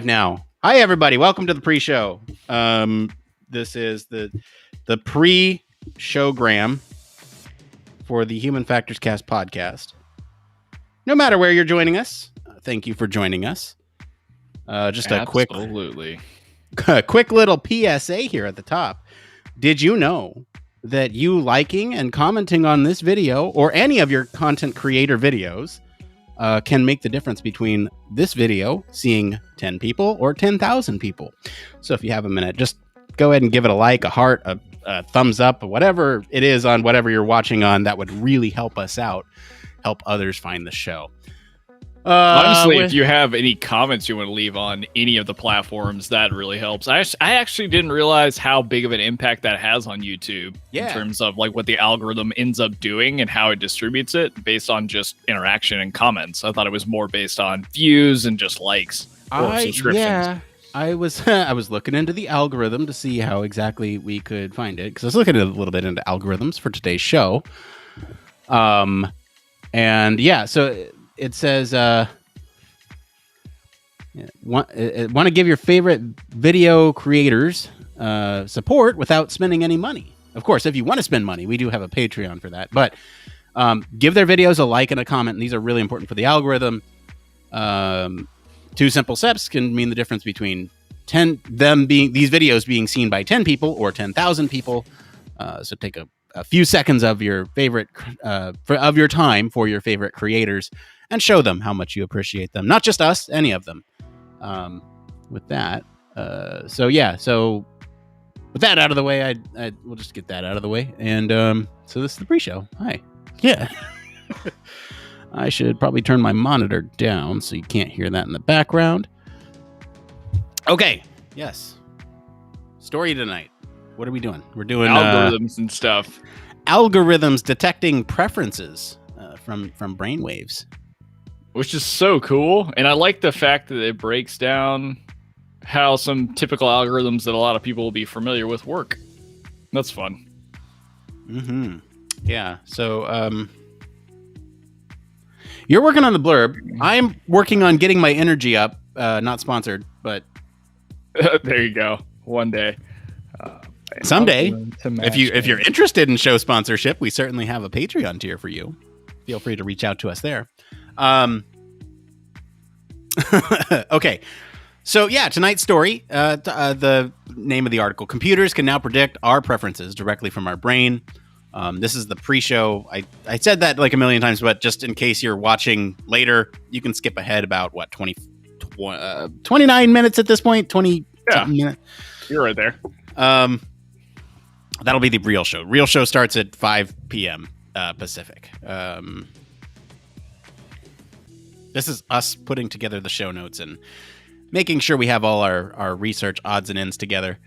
Now, hi everybody, welcome to the pre-show. This is the pre-showgram for the Human Factors Cast podcast. No matter where you're joining us, thank you for joining us. Just a quick little PSA here at the top. Did you know that you liking and commenting on this video or any of your content creator videos can make the difference between this video seeing 10 people or 10,000 people. So if you have a minute, just go ahead and give it a like, a heart, a thumbs up, whatever it is on whatever you're watching on. That would really help us out, help others find the show. Honestly, if you have any comments you want to leave on any of the platforms, that really helps. I actually didn't realize how big of an impact that has on YouTube in terms of like what the algorithm ends up doing and how it distributes it based on just interaction and comments. I thought it was more based on views and just likes or subscriptions. Yeah, I was looking into the algorithm to see how exactly we could find it because I was looking a little bit into algorithms for today's show. And yeah, so it says, want to give your favorite video creators support without spending any money. Of course, if you want to spend money, we do have a Patreon for that. But give their videos a like and a comment. And these are really important for the algorithm. 2 simple steps can mean the difference between these videos being seen by 10 people or 10,000 people. So take a few seconds of your favorite of your time for your favorite creators and show them how much you appreciate them. Not just us, any of them. With that, so with that out of the way, we'll just get that out of the way. And so this is the pre-show. Hi. Yeah. I should probably turn my monitor down so you can't hear that in the background. Okay. Yes. Story tonight. What are we doing? We're doing algorithms and stuff. Algorithms detecting preferences from brainwaves. Which is so cool. And I like the fact that it breaks down how some typical algorithms that a lot of people will be familiar with work. That's fun. Mm-hmm. Yeah. So you're working on the blurb. I'm working on getting my energy up. Not sponsored, but there you go. One day. Someday. If you're interested in show sponsorship, we certainly have a Patreon tier for you. Feel free to reach out to us there. Okay. So yeah, tonight's story, the name of the article, computers can now predict our preferences directly from our brain. This is the pre-show. I said that like a million times, but just in case you're watching later, you can skip ahead about 29 minutes at this point, 20 minutes. You're right there. That'll be the real show. Real show starts at 5 p.m. Pacific. This is us putting together the show notes and making sure we have all our research odds and ends together.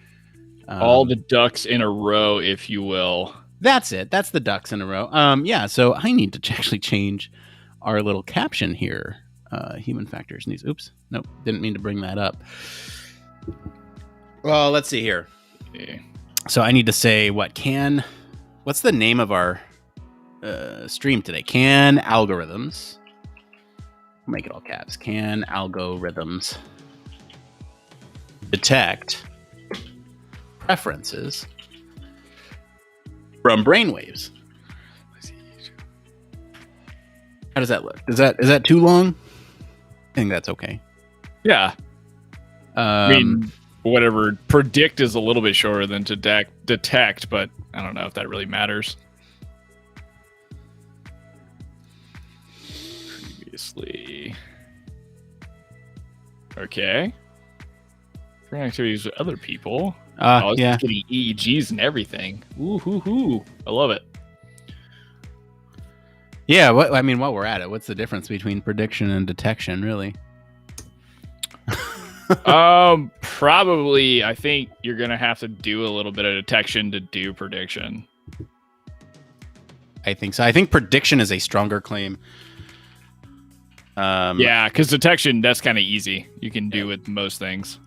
All the ducks in a row, if you will. That's it. That's the ducks in a row. Yeah, so I need to actually change our little caption here. Human Factors News. Oops. Nope. Didn't mean to bring that up. Well, let's see here. Okay. So I need to say what's the name of our stream today? Can algorithms... Make it all caps. Can algorithms detect preferences from brainwaves? How does that look? Is that too long? I think that's okay. Yeah. I mean, whatever. Predict is a little bit shorter than detect, but I don't know if that really matters. Okay. Brain activities with other people. Yeah. Getting EEGs and everything. Ooh, hoo, hoo. I love it. Yeah. While we're at it, what's the difference between prediction and detection, really? Probably. I think you're gonna have to do a little bit of detection to do prediction. I think so. I think prediction is a stronger claim. Yeah, because detection, that's kind of easy. You can do with most things.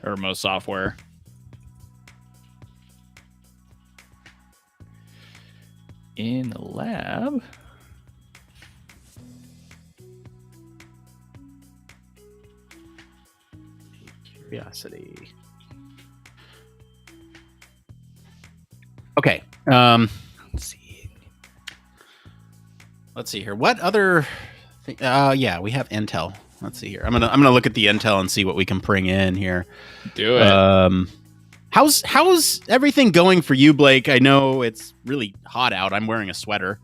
Or most software. In the lab. Curiosity. Okay. Let's see here. What other thing? Yeah, we have Intel. Let's see here. I'm gonna look at the Intel and see what we can bring in here. Do it. How's everything going for you, Blake? I know it's really hot out. I'm wearing a sweater.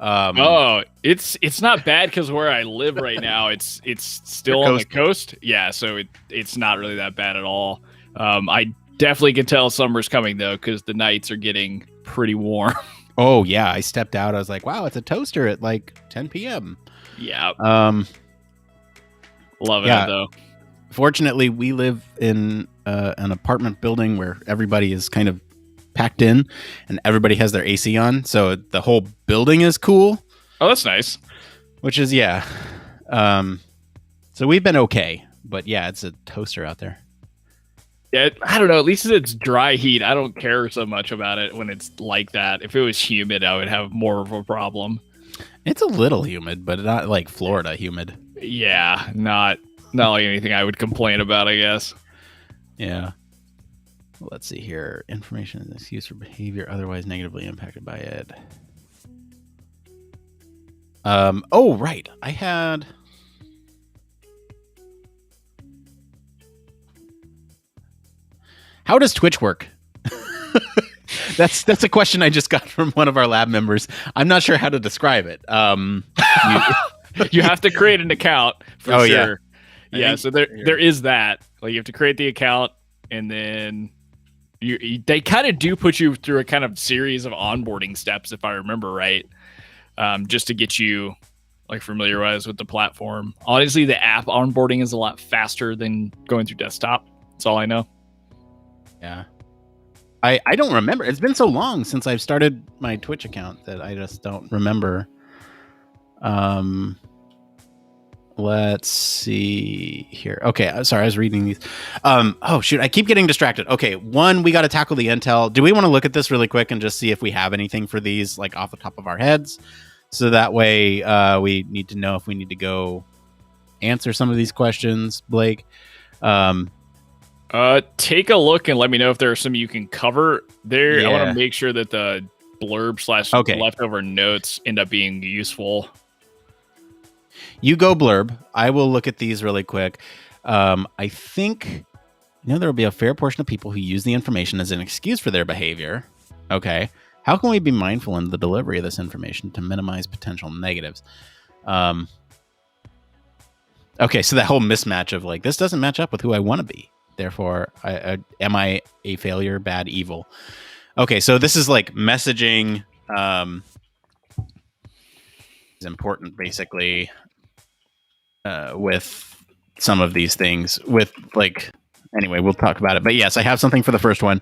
It's not bad because where I live right now, it's still on the coast. Yeah, so it's not really that bad at all. I definitely can tell summer's coming though because the nights are getting pretty warm. Oh yeah, I stepped out. I was like, wow, it's a toaster at like 10 p.m. Yeah. Loving it though. Fortunately, we live in an apartment building where everybody is kind of packed in and everybody has their AC on, so the whole building is cool. Oh, that's nice. Which is so we've been okay, but yeah, it's a toaster out there. Yeah, I don't know. At least it's dry heat. I don't care so much about it when it's like that. If it was humid, I would have more of a problem. It's a little humid, but not like Florida humid. Yeah, not like anything I would complain about, I guess. Yeah. Let's see here. Information is an excuse for behavior otherwise negatively impacted by it. Oh, right. I had... How does Twitch work? That's a question I just got from one of our lab members. I'm not sure how to describe it. You have to create an account for sure. Yeah, so there is that. Like you have to create the account, and then they kind of do put you through a kind of series of onboarding steps, if I remember right, just to get you like familiarized with the platform. Honestly, the app onboarding is a lot faster than going through desktop. That's all I know. Yeah. I don't remember. It's been so long since I've started my Twitch account that I just don't remember. Let's see here. Okay, sorry, I was reading these. Oh shoot, I keep getting distracted. Okay, one, we got to tackle the Intel. Do we want to look at this really quick and just see if we have anything for these, like off the top of our heads? So that way, we need to know if we need to go answer some of these questions, Blake. Take a look and let me know if there are some you can cover there. Yeah. I want to make sure that the blurb / leftover notes end up being useful. You go blurb. I will look at these really quick. I think there will be a fair portion of people who use the information as an excuse for their behavior. Okay. How can we be mindful in the delivery of this information to minimize potential negatives? Okay, so that whole mismatch of like, this doesn't match up with who I want to be. Therefore, am I a failure, bad, evil? Okay, so this is like messaging is important, basically, with some of these things. With like, anyway, we'll talk about it. But yes, I have something for the first one.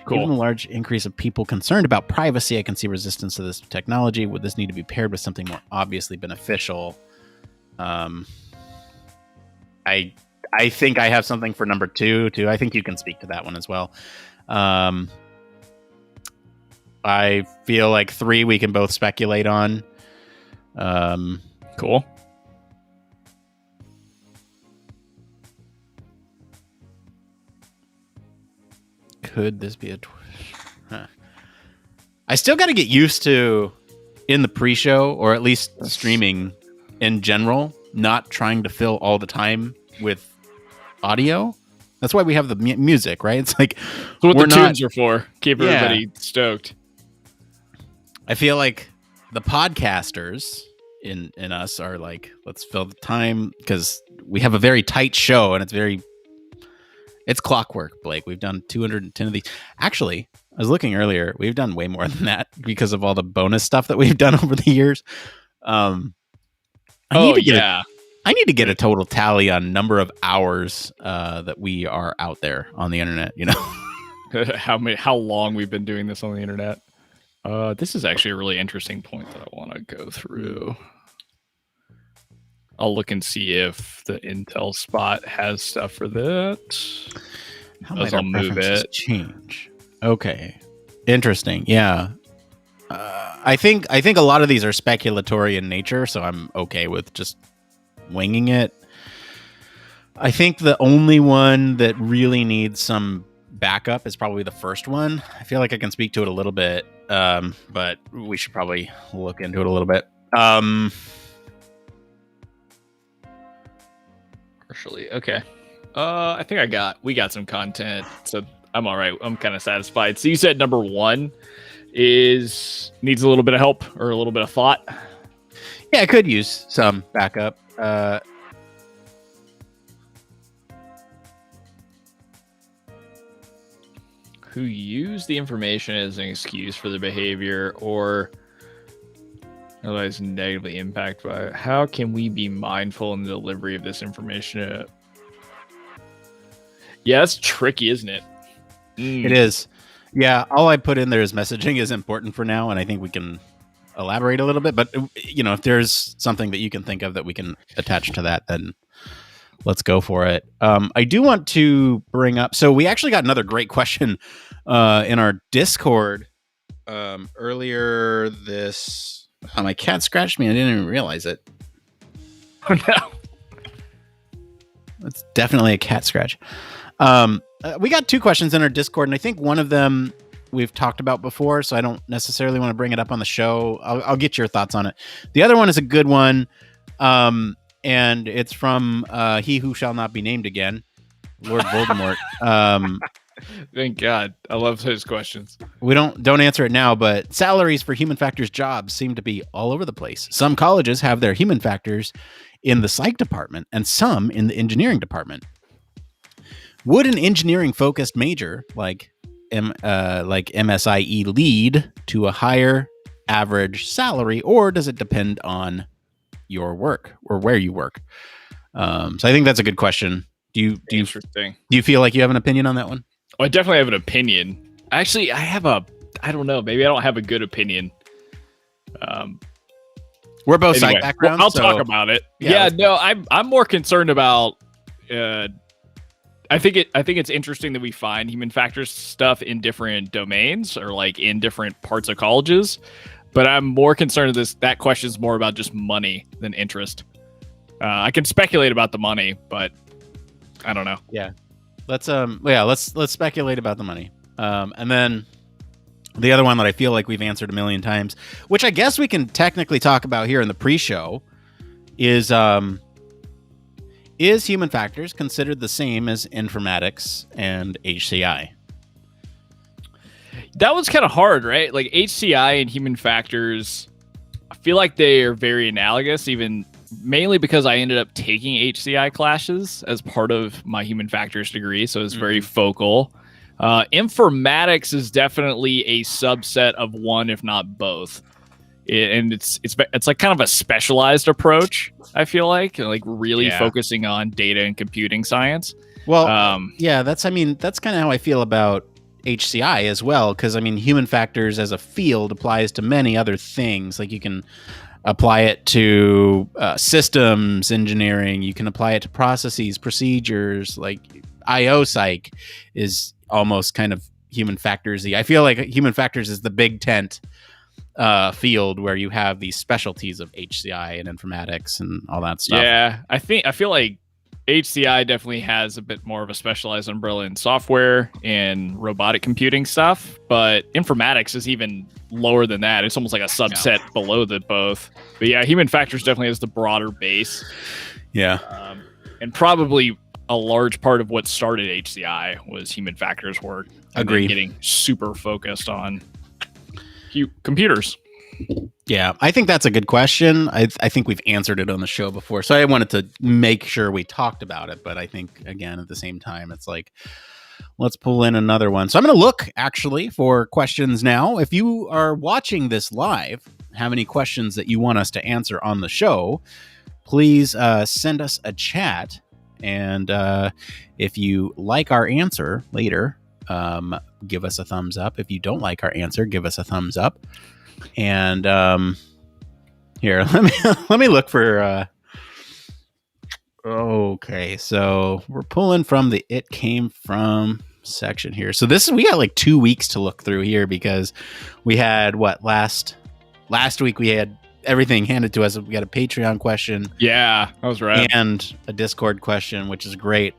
Cool. Given the large increase of people concerned about privacy, I can see resistance to this technology. Would this need to be paired with something more obviously beneficial? I think I have something for number 2 too. I think you can speak to that one as well. I feel like 3 we can both speculate on. Cool. Could this be a I still got to get used to in the pre-show, or at least streaming in general, not trying to fill all the time with audio. That's why we have the music, right? It's like what the tunes are for. Keep everybody stoked. I feel like the podcasters in us are like, let's fill the time because we have a very tight show and it's clockwork, Blake. We've done 210 of these. Actually, I was looking earlier. We've done way more than that because of all the bonus stuff that we've done over the years. I need to get a total tally on number of hours that we are out there on the internet. How long we've been doing this on the internet. This is actually a really interesting point that I want to go through. I'll look and see if the Intel spot has stuff for that. How might our preferences change? Okay, interesting. Yeah, I think a lot of these are speculatory in nature, so I'm okay with just winging it. I think the only one that really needs some backup is probably the first one. I feel like I can speak to it a little bit, but we should probably look into it a little bit. Partially. Okay. I think we got some content, so I'm all right. I'm kind of satisfied. So you said number 1 needs a little bit of help or a little bit of thought. Yeah, I could use some backup. Who use the information as an excuse for their behavior or otherwise negatively impacted by it. How can we be mindful in the delivery of this information? Yeah, that's tricky, isn't it? It is. Yeah, all I put in there is messaging is important for now, and I think we can elaborate a little bit. But, if there's something that you can think of that we can attach to that, then let's go for it. I do want to bring up... So we actually got another great question in our Discord earlier this... Oh, my cat scratched me. I didn't even realize it. Oh, no. It's definitely a cat scratch. We got 2 questions in our Discord, and I think one of them we've talked about before, so I don't necessarily want to bring it up on the show. I'll get your thoughts on it. The other one is a good one, and it's from He Who Shall Not Be Named Again, Lord Voldemort. Thank God. I love his questions. We don't answer it now, but salaries for human factors jobs seem to be all over the place. Some colleges have their human factors in the psych department and some in the engineering department. Would an engineering-focused major like MSIE lead to a higher average salary, or does it depend on your work or where you work? So I think that's a good question. Do you feel like you have an opinion on that one? Oh, I definitely have an opinion. Actually, I don't know. Maybe I don't have a good opinion. We're both psych backgrounds. I'll talk about it. Yeah, no, I'm more concerned about. I think it's interesting that we find human factors stuff in different domains or like in different parts of colleges, but I'm more concerned that question is more about just money than interest. I can speculate about the money, but I don't know. Yeah. Let's speculate about the money. And then the other one that I feel like we've answered a million times, which I guess we can technically talk about here in the pre-show, is human factors considered the same as informatics and HCI? That was kind of hard, right? Like HCI and human factors, I feel like they are very analogous, even mainly because I ended up taking HCI classes as part of my human factors degree. So it's very focal. Informatics is definitely a subset of one, if not both. And it's like kind of a specialized approach, I feel like really focusing on data and computing science. Well, that's kind of how I feel about HCI as well. Cause human factors as a field applies to many other things. Like you can apply it to systems engineering. You can apply it to processes, procedures. Like IO psych is almost kind of human factors. I feel like human factors is the big tent field where you have these specialties of HCI and informatics and all that stuff. Yeah, I feel like HCI definitely has a bit more of a specialized umbrella in software and robotic computing stuff, but informatics is even lower than that. It's almost like a subset below the both. But yeah, human factors definitely has the broader base. Yeah. And probably a large part of what started HCI was human factors work. Agree. Getting super focused on computers. Yeah, I think that's a good question. I think we've answered it on the show before, so I wanted to make sure we talked about it. But I think, again, at the same time, it's like, let's pull in another one. So I'm going to look, actually, for questions now. If you are watching this live, have any questions that you want us to answer on the show, please send us a chat. And if you like our answer later, give us a thumbs up. If you don't like our answer, give us a thumbs up. And here, let me look for. Okay, so we're pulling from the "It Came From" section here. So we got like 2 weeks to look through here because we had last week we had everything handed to us. We got a Patreon question. Yeah, that was right. And a Discord question, which is great.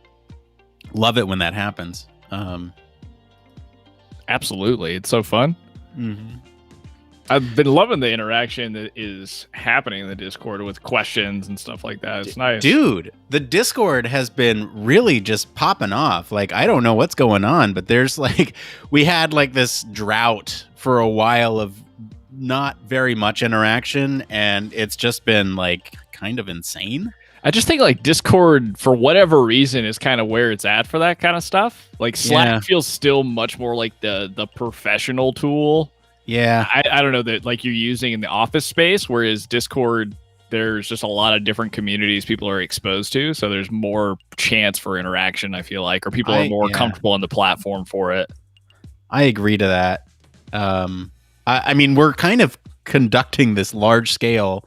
Love it when that happens. Absolutely. It's so fun. Mm-hmm. I've been loving the interaction that is happening in the Discord with questions and stuff like that. It's nice. Dude, the Discord has been really just popping off. Like, I don't know what's going on, but there's like, we had like this drought for a while of not very much interaction, and it's just been like kind of insane. I just think like Discord, for whatever reason, is kind of where it's at for that kind of stuff. Like Slack feels still much more like the professional tool. Yeah. I don't know that like you're using in the office space, whereas Discord, there's just a lot of different communities people are exposed to. So there's more chance for interaction, I feel like, or people are more comfortable on the platform for it. I agree to that. I mean, we're kind of conducting this large scale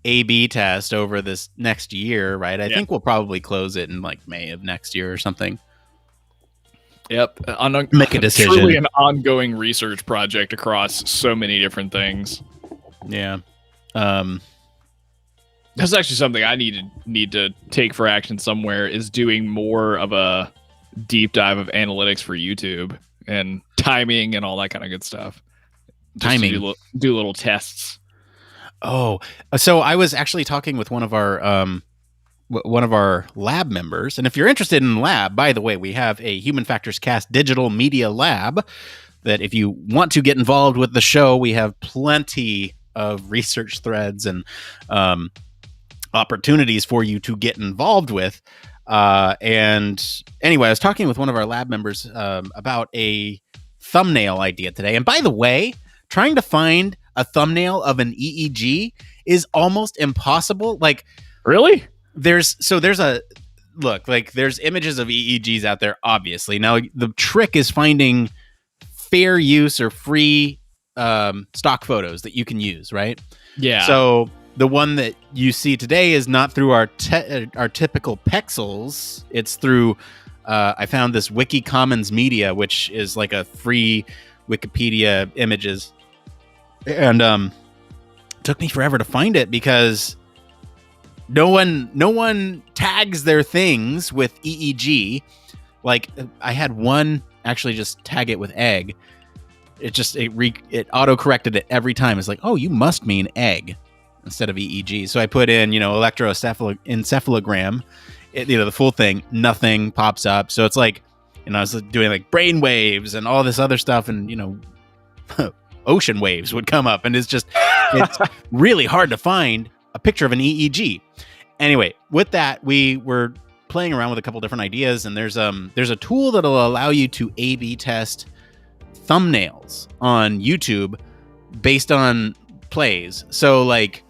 A/B test over this next year, right? I think we'll probably close it in like May of next year or something. Yep. Make a decision. Truly an ongoing research project across so many different things. Yeah. That's actually something I need to take for action somewhere, is doing more of a deep dive of analytics for YouTube and timing and all that kind of good stuff. Just timing. Do little tests. Oh, so I was actually talking with one of our lab members, and if you're interested in lab, by the way, we have a Human Factors Cast digital media lab that if you want to get involved with the show, we have plenty of research threads and opportunities for you to get involved with. And anyway, I was talking with one of our lab members about a thumbnail idea today. And by the way, trying to find a thumbnail of an EEG is almost impossible. Like, really? There's images of EEGs out there, obviously. Now, the trick is finding fair use or free stock photos that you can use, right? Yeah. So the one that you see today is not through our typical pixels. It's through, I found this Wikimedia Commons media, which is like a free Wikipedia images. And it took me forever to find it because no one tags their things with EEG. Like, I had one actually just tag it with egg. It auto corrected it every time. It's like, oh, you must mean egg instead of EEG. So I put in, electroencephalogram, the full thing. Nothing pops up. So it's like, I was doing like brain waves and all this other stuff, and ocean waves would come up, and it's really hard to find a picture of an EEG. Anyway, with that, we were playing around with a couple different ideas, and there's a tool that'll allow you to A/B test thumbnails on YouTube based on plays. So like,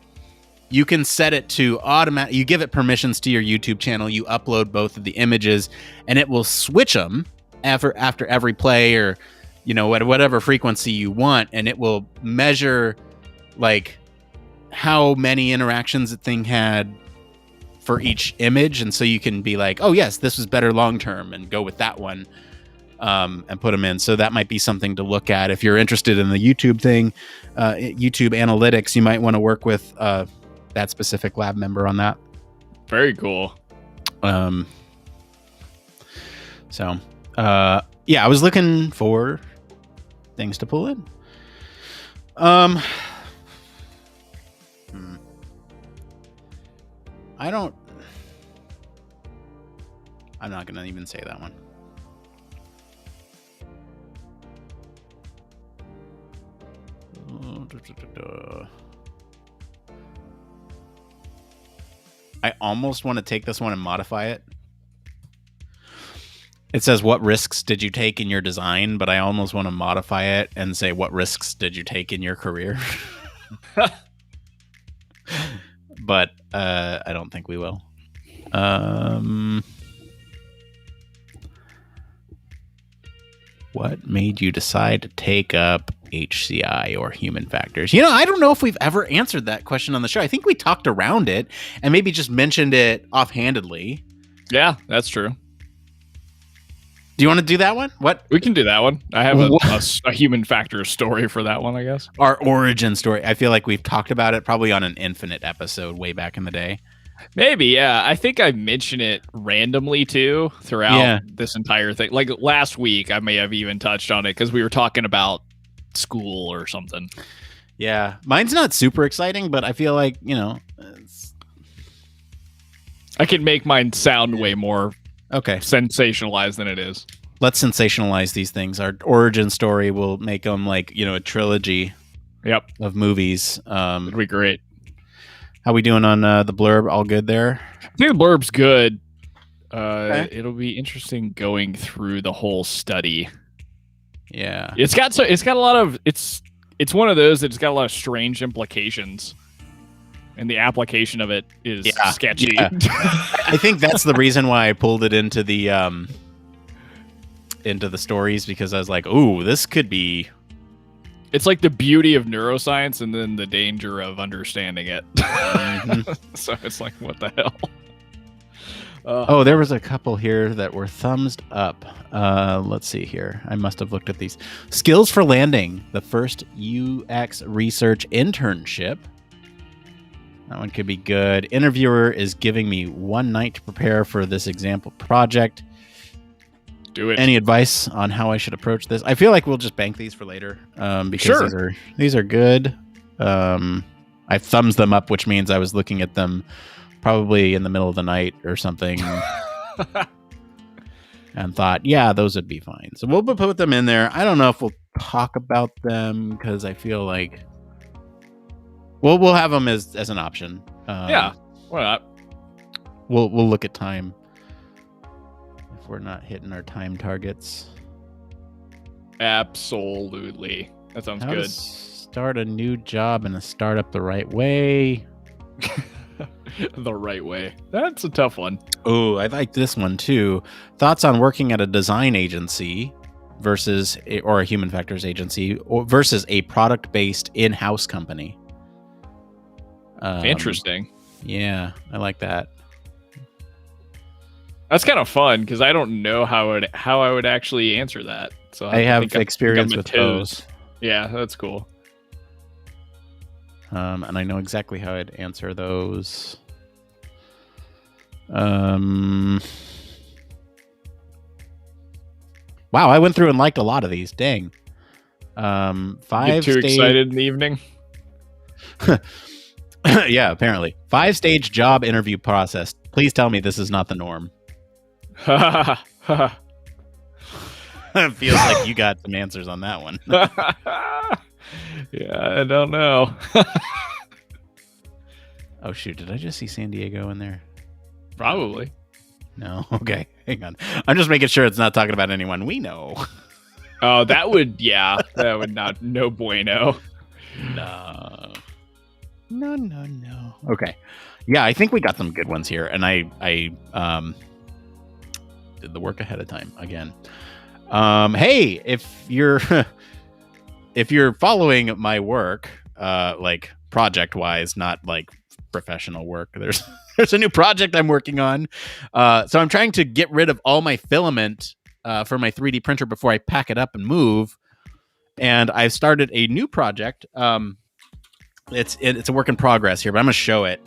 you can set it to automatic. You give it permissions to your YouTube channel. You upload both of the images, and it will switch them after every play, or at whatever frequency you want, and it will measure like how many interactions the thing had for each image. And so you can be like, oh yes, this was better long term, and go with that one, and put them in. So that might be something to look at if you're interested in the YouTube thing, YouTube analytics. You might want to work with that specific lab member on that. Very cool. So I was looking for things to pull in. I'm not going to even say that one. I almost want to take this one and modify it. It says, what risks did you take in your design? But I almost want to modify it and say, what risks did you take in your career? But I don't think we will. What made you decide to take up HCI or human factors? I don't know if we've ever answered that question on the show. I think we talked around it and maybe just mentioned it offhandedly. Yeah, that's true. Do you want to do that one? What? We can do that one. I have a human factor story for that one, I guess. Our origin story. I feel like we've talked about it probably on an Infinite episode way back in the day. Maybe, yeah. I think I mentioned it randomly, too, throughout this entire thing. Like, last week, I may have even touched on it because we were talking about school or something. Yeah. Mine's not super exciting, but I feel like, I can make mine sound way more sensationalized than it is. Let's sensationalize these things. Our origin story will make them like, a trilogy of movies. It'd be great. How we doing on the blurb? All good there? I think the blurb's good. It'll be interesting going through the whole study. Yeah. It's got a lot of it's one of those that's got a lot of strange implications. And the application of it is sketchy. Yeah. I think that's the reason why I pulled it into the stories, because I was like, "Ooh, this could be." It's like the beauty of neuroscience, and then the danger of understanding it. Mm-hmm. So it's like, what the hell? There was a couple here that were thumbs up. Let's see here. I must have looked at these. Skills for landing, the first UX research internship. That one could be good. Interviewer is giving me 1 night to prepare for this example project. Do it. Any advice on how I should approach this? I feel like we'll just bank these for later because these are good. I thumbs them up, which means I was looking at them probably in the middle of the night or something and thought, those would be fine. So we'll put them in there. I don't know if we'll talk about them because I feel like we'll have them as an option. Why not? We'll look at time if we're not hitting our time targets. Absolutely, that sounds good. Start a new job in a startup the right way. The right way. That's a tough one. Oh, I like this one too. Thoughts on working at a design agency versus or a human factors agency versus a product-based in-house company. Interesting. Yeah, I like that. That's kind of fun because I don't know how I would actually answer that. So I have experience with those. Yeah, that's cool. And I know exactly how I'd answer those. Wow, I went through and liked a lot of these. Dang. 5 Get too excited in the evening. Yeah, apparently. 5-stage job interview process. Please tell me this is not the norm. It feels like you got some answers on that one. Yeah, I don't know. Oh, shoot. Did I just see San Diego in there? Probably. No? Okay. Hang on. I'm just making sure it's not talking about anyone we know. Oh, that would not. No bueno. No. Okay. Yeah, I think we got some good ones here, and I did the work ahead of time again. Hey, if you're following my work, like project wise, not like professional work, there's a new project I'm working on. So I'm trying to get rid of all my filament for my 3D printer before I pack it up and move. And I've started a new project. It's a work in progress here, but I'm gonna show it,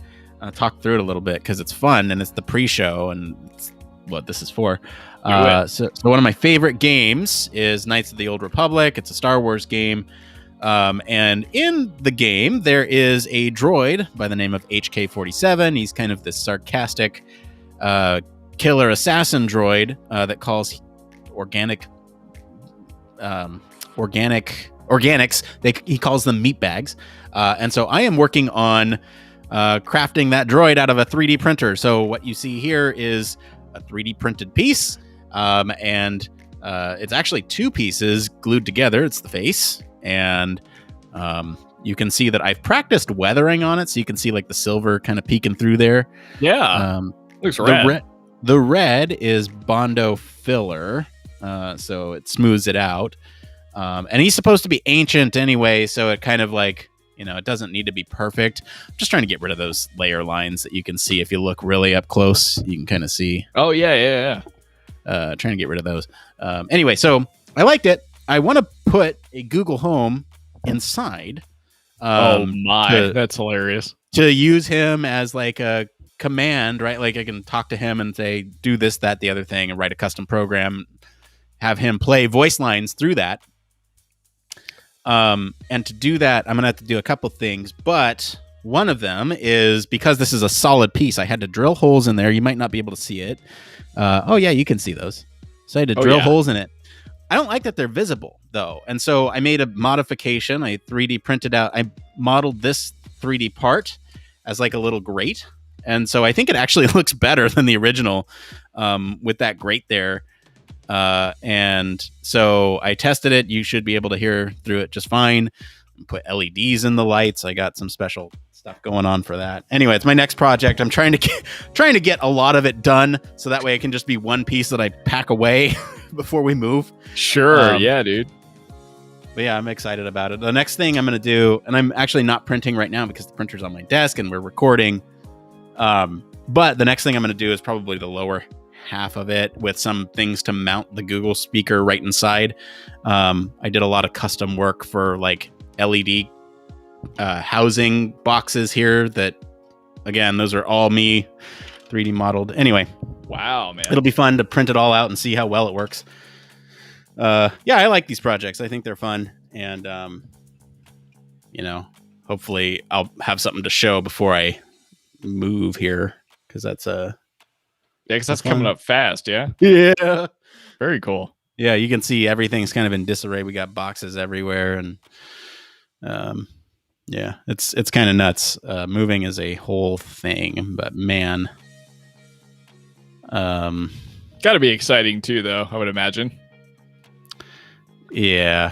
talk through it a little bit because it's fun and it's the pre-show and it's what this is for. So one of my favorite games is Knights of the Old Republic. It's a Star Wars game. And in the game, there is a droid by the name of HK-47. He's kind of this sarcastic killer assassin droid that calls organics. He calls them meat bags. And so I am working on crafting that droid out of a 3D printer. So what you see here is a 3D printed piece. And it's actually 2 pieces glued together. It's the face. And you can see that I've practiced weathering on it. So you can see like the silver kind of peeking through there. Yeah. Looks red. The red is Bondo filler. So it smooths it out. And he's supposed to be ancient anyway. So it kind of like, it doesn't need to be perfect. I'm just trying to get rid of those layer lines that you can see. If you look really up close, you can kind of see. Oh, yeah. Trying to get rid of those. Anyway, so I liked it. I want to put a Google Home inside. That's hilarious. To use him as like a command, right? Like I can talk to him and say, do this, that, the other thing, and write a custom program, have him play voice lines through that. And to do that, I'm going to have to do a couple things, but one of them is because this is a solid piece, I had to drill holes in there. You might not be able to see it. Oh yeah, you can see those. So I had to drill holes in it. I don't like that they're visible though. And so I made a modification. I 3D printed out, I modeled this 3D part as like a little grate. And so I think it actually looks better than the original with that grate there. And so I tested it. You should be able to hear through it just fine. Put LEDs in the lights. I got some special stuff going on for that. Anyway, it's my next project. I'm trying to get a lot of it done so that way it can just be one piece that I pack away before we move. Sure. Yeah, dude. But yeah, I'm excited about it. The next thing I'm going to do, and I'm actually not printing right now because the printer's on my desk and we're recording. But the next thing I'm going to do is probably the lower half of it with some things to mount the Google speaker right inside. I did a lot of custom work for like LED housing boxes here that, again, those are all me 3D modeled. Anyway. Wow, man. It'll be fun to print it all out and see how well it works. Yeah, I like these projects. I think they're fun. And, hopefully I'll have something to show before I move here. Because that's that's coming up fast, yeah? Yeah. Very cool. Yeah, you can see everything's kind of in disarray. We got boxes everywhere. And, yeah, it's kind of nuts. Moving is a whole thing. But, man. Got to be exciting, too, though, I would imagine. Yeah.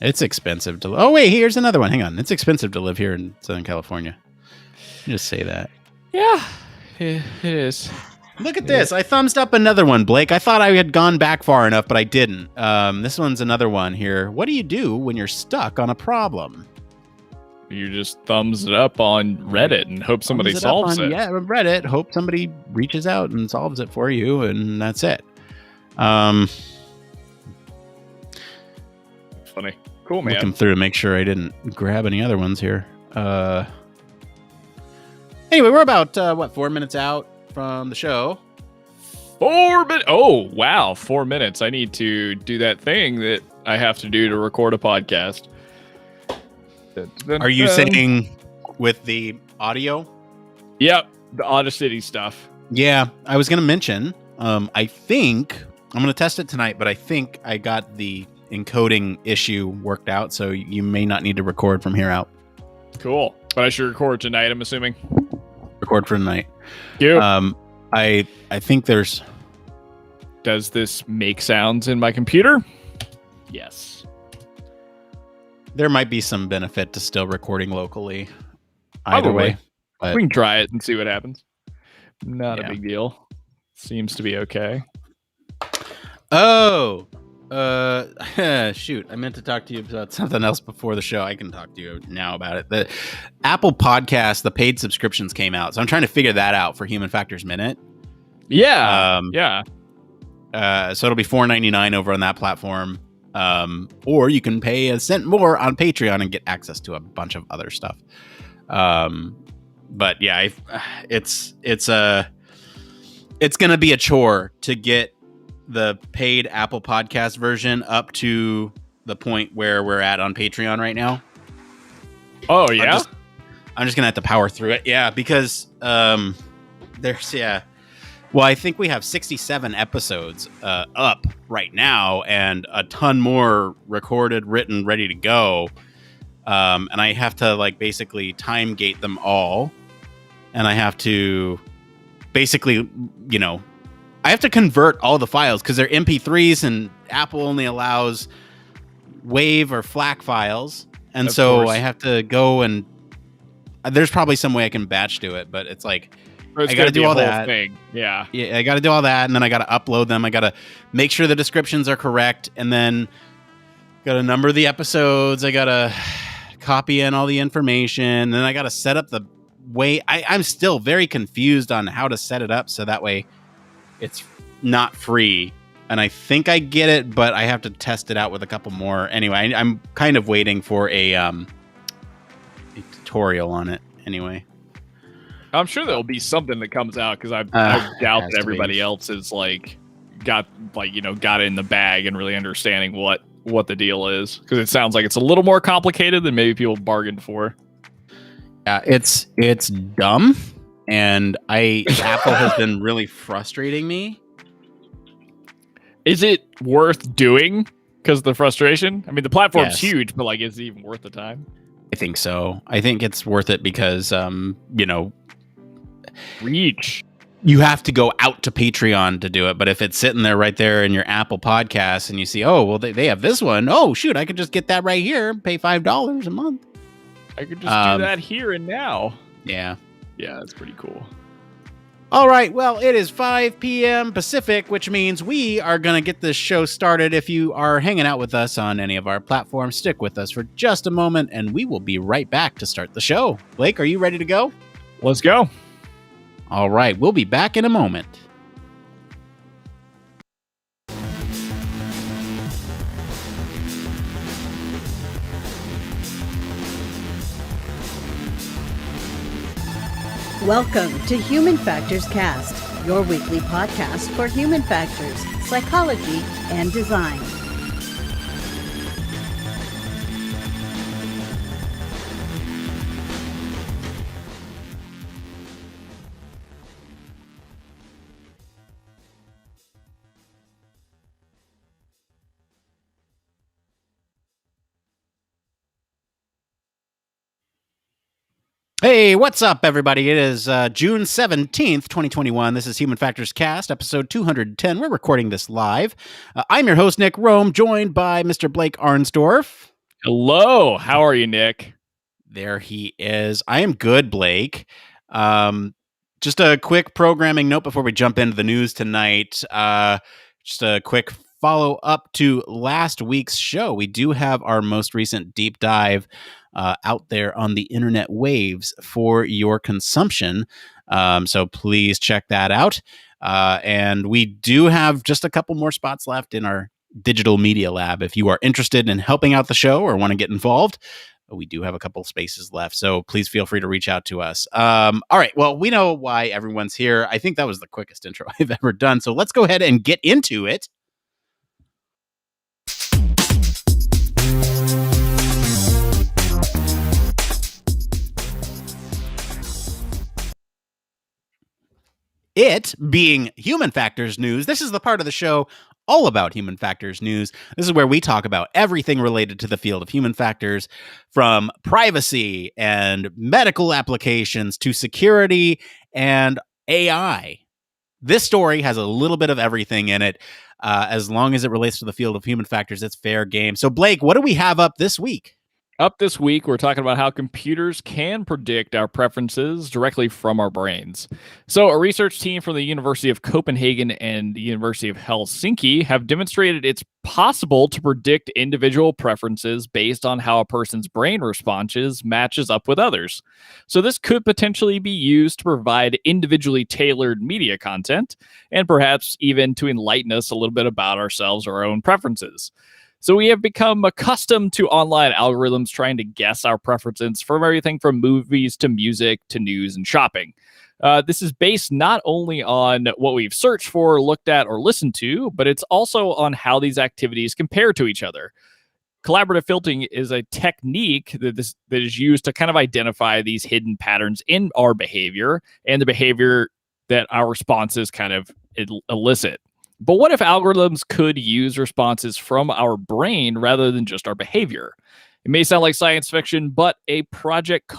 It's expensive to... Oh, wait, here's another one. Hang on. It's expensive to live here in Southern California. Just say that. Yeah, it is. Look at this. I thumbs up another one, Blake. I thought I had gone back far enough, but I didn't. This one's another one here. What do you do when you're stuck on a problem? You just thumbs it up on Reddit and hope somebody solves it. Yeah, Reddit. Hope somebody reaches out and solves it for you, and that's it. Funny. Cool, man. Looking through to make sure I didn't grab any other ones here. Anyway, we're about, 4 minutes out from the show. 4 minutes. Oh, wow. 4 minutes. I need to do that thing that I have to do to record a podcast. Are you saying with the audio? Yep. The Audacity stuff. Yeah. I was going to mention, I think I'm going to test it tonight, but I think I got the encoding issue worked out. So you may not need to record from here out. Cool. But I should record tonight, I'm assuming. Record for tonight. Yeah. I think there's... Does this make sounds in my computer? Yes. There might be some benefit to still recording locally. Either way. But we can try it and see what happens. Not a big deal. Seems to be okay. Oh! Shoot, I meant to talk to you about something else before the show. I can talk to you now about it. The Apple Podcast, the paid subscriptions came out, so I'm trying to figure that out for Human Factors Minute. Yeah, so it'll be $4.99 over on that platform, or you can pay a cent more on Patreon and get access to a bunch of other stuff. But yeah, it's gonna be a chore to get the paid Apple Podcast version up to the point where we're at on Patreon right now. Oh yeah, I'm just gonna have to power through it. Yeah, because there's well, I think we have 67 episodes up right now, and a ton more recorded, written, ready to go. And I have to basically time gate them all, and I have to basically I have to convert all the files because they're MP3s and Apple only allows WAV or FLAC files. And so I have to go and there's probably some way I can batch do it, but it's I got to do all that. Yeah, I got to do all that. And then I got to upload them. I got to make sure the descriptions are correct. And then got to number the episodes. I got to copy in all the information. And then I got to set up the way I'm still very confused on how to set it up. So that way it's not free, and I think I get it, but I have to test it out with a couple more. Anyway, I'm kind of waiting for a tutorial on it. Anyway, I'm sure there'll be something that comes out because I doubt that everybody else is got it in the bag and really understanding what the deal is, because it sounds like it's a little more complicated than maybe people bargained for. Yeah, it's dumb, and Apple has been really frustrating me. Is it worth doing because of the frustration? I mean, the platform's huge, but is it even worth the time? I think so. I think it's worth it because reach. You have to go out to Patreon to do it, but if it's sitting there right there in your Apple Podcasts and you see, oh, well, they have this one. Oh, shoot, I could just get that right here, pay $5 a month. I could just do that here and now. Yeah. Yeah, that's pretty cool. All right, well, it is 5 p.m. Pacific, which means we are going to get this show started. If you are hanging out with us on any of our platforms, stick with us for just a moment, and we will be right back to start the show. Blake, are you ready to go? Let's go. All right, we'll be back in a moment. Welcome to Human Factors Cast, your weekly podcast for human factors, psychology, and design. Hey, what's up, everybody? It is June 17th, 2021. This is Human Factors Cast, episode 210. We're recording this live. I'm your host, Nick Roome, joined by Mr. Blake Arnsdorff. Hello. How are you, Nick? There he is. I am good, Blake. Just a quick programming note before we jump into the news tonight. Just a quick follow-up to last week's show. We do have our most recent deep dive out there on the internet waves for your consumption. So please check that out. And we do have just a couple more spots left in our digital media lab. If you are interested in helping out the show or want to get involved, we do have a couple spaces left. So please feel free to reach out to us. All right. Well, we know why everyone's here. I think that was the quickest intro I've ever done. So let's go ahead and get into it. It being Human Factors News, this is the part of the show all about Human Factors News. This is where we talk about everything related to the field of human factors, from privacy and medical applications to security and AI. This story has a little bit of everything in it. As long as it relates to the field of human factors, it's fair game. So, Blake, what do we have up this week? Up this week, we're talking about how computers can predict our preferences directly from our brains. So a research team from the University of Copenhagen and the University of Helsinki have demonstrated it's possible to predict individual preferences based on how a person's brain responses matches up with others. So this could potentially be used to provide individually tailored media content and perhaps even to enlighten us a little bit about ourselves or our own preferences. So we have become accustomed to online algorithms trying to guess our preferences from everything from movies to music to news and shopping. This is based not only on what we've searched for, looked at, or listened to, but it's also on how these activities compare to each other. Collaborative filtering is a technique that is used to kind of identify these hidden patterns in our behavior and the behavior that our responses kind of elicit. But what if algorithms could use responses from our brain rather than just our behavior? It may sound like science fiction, but a project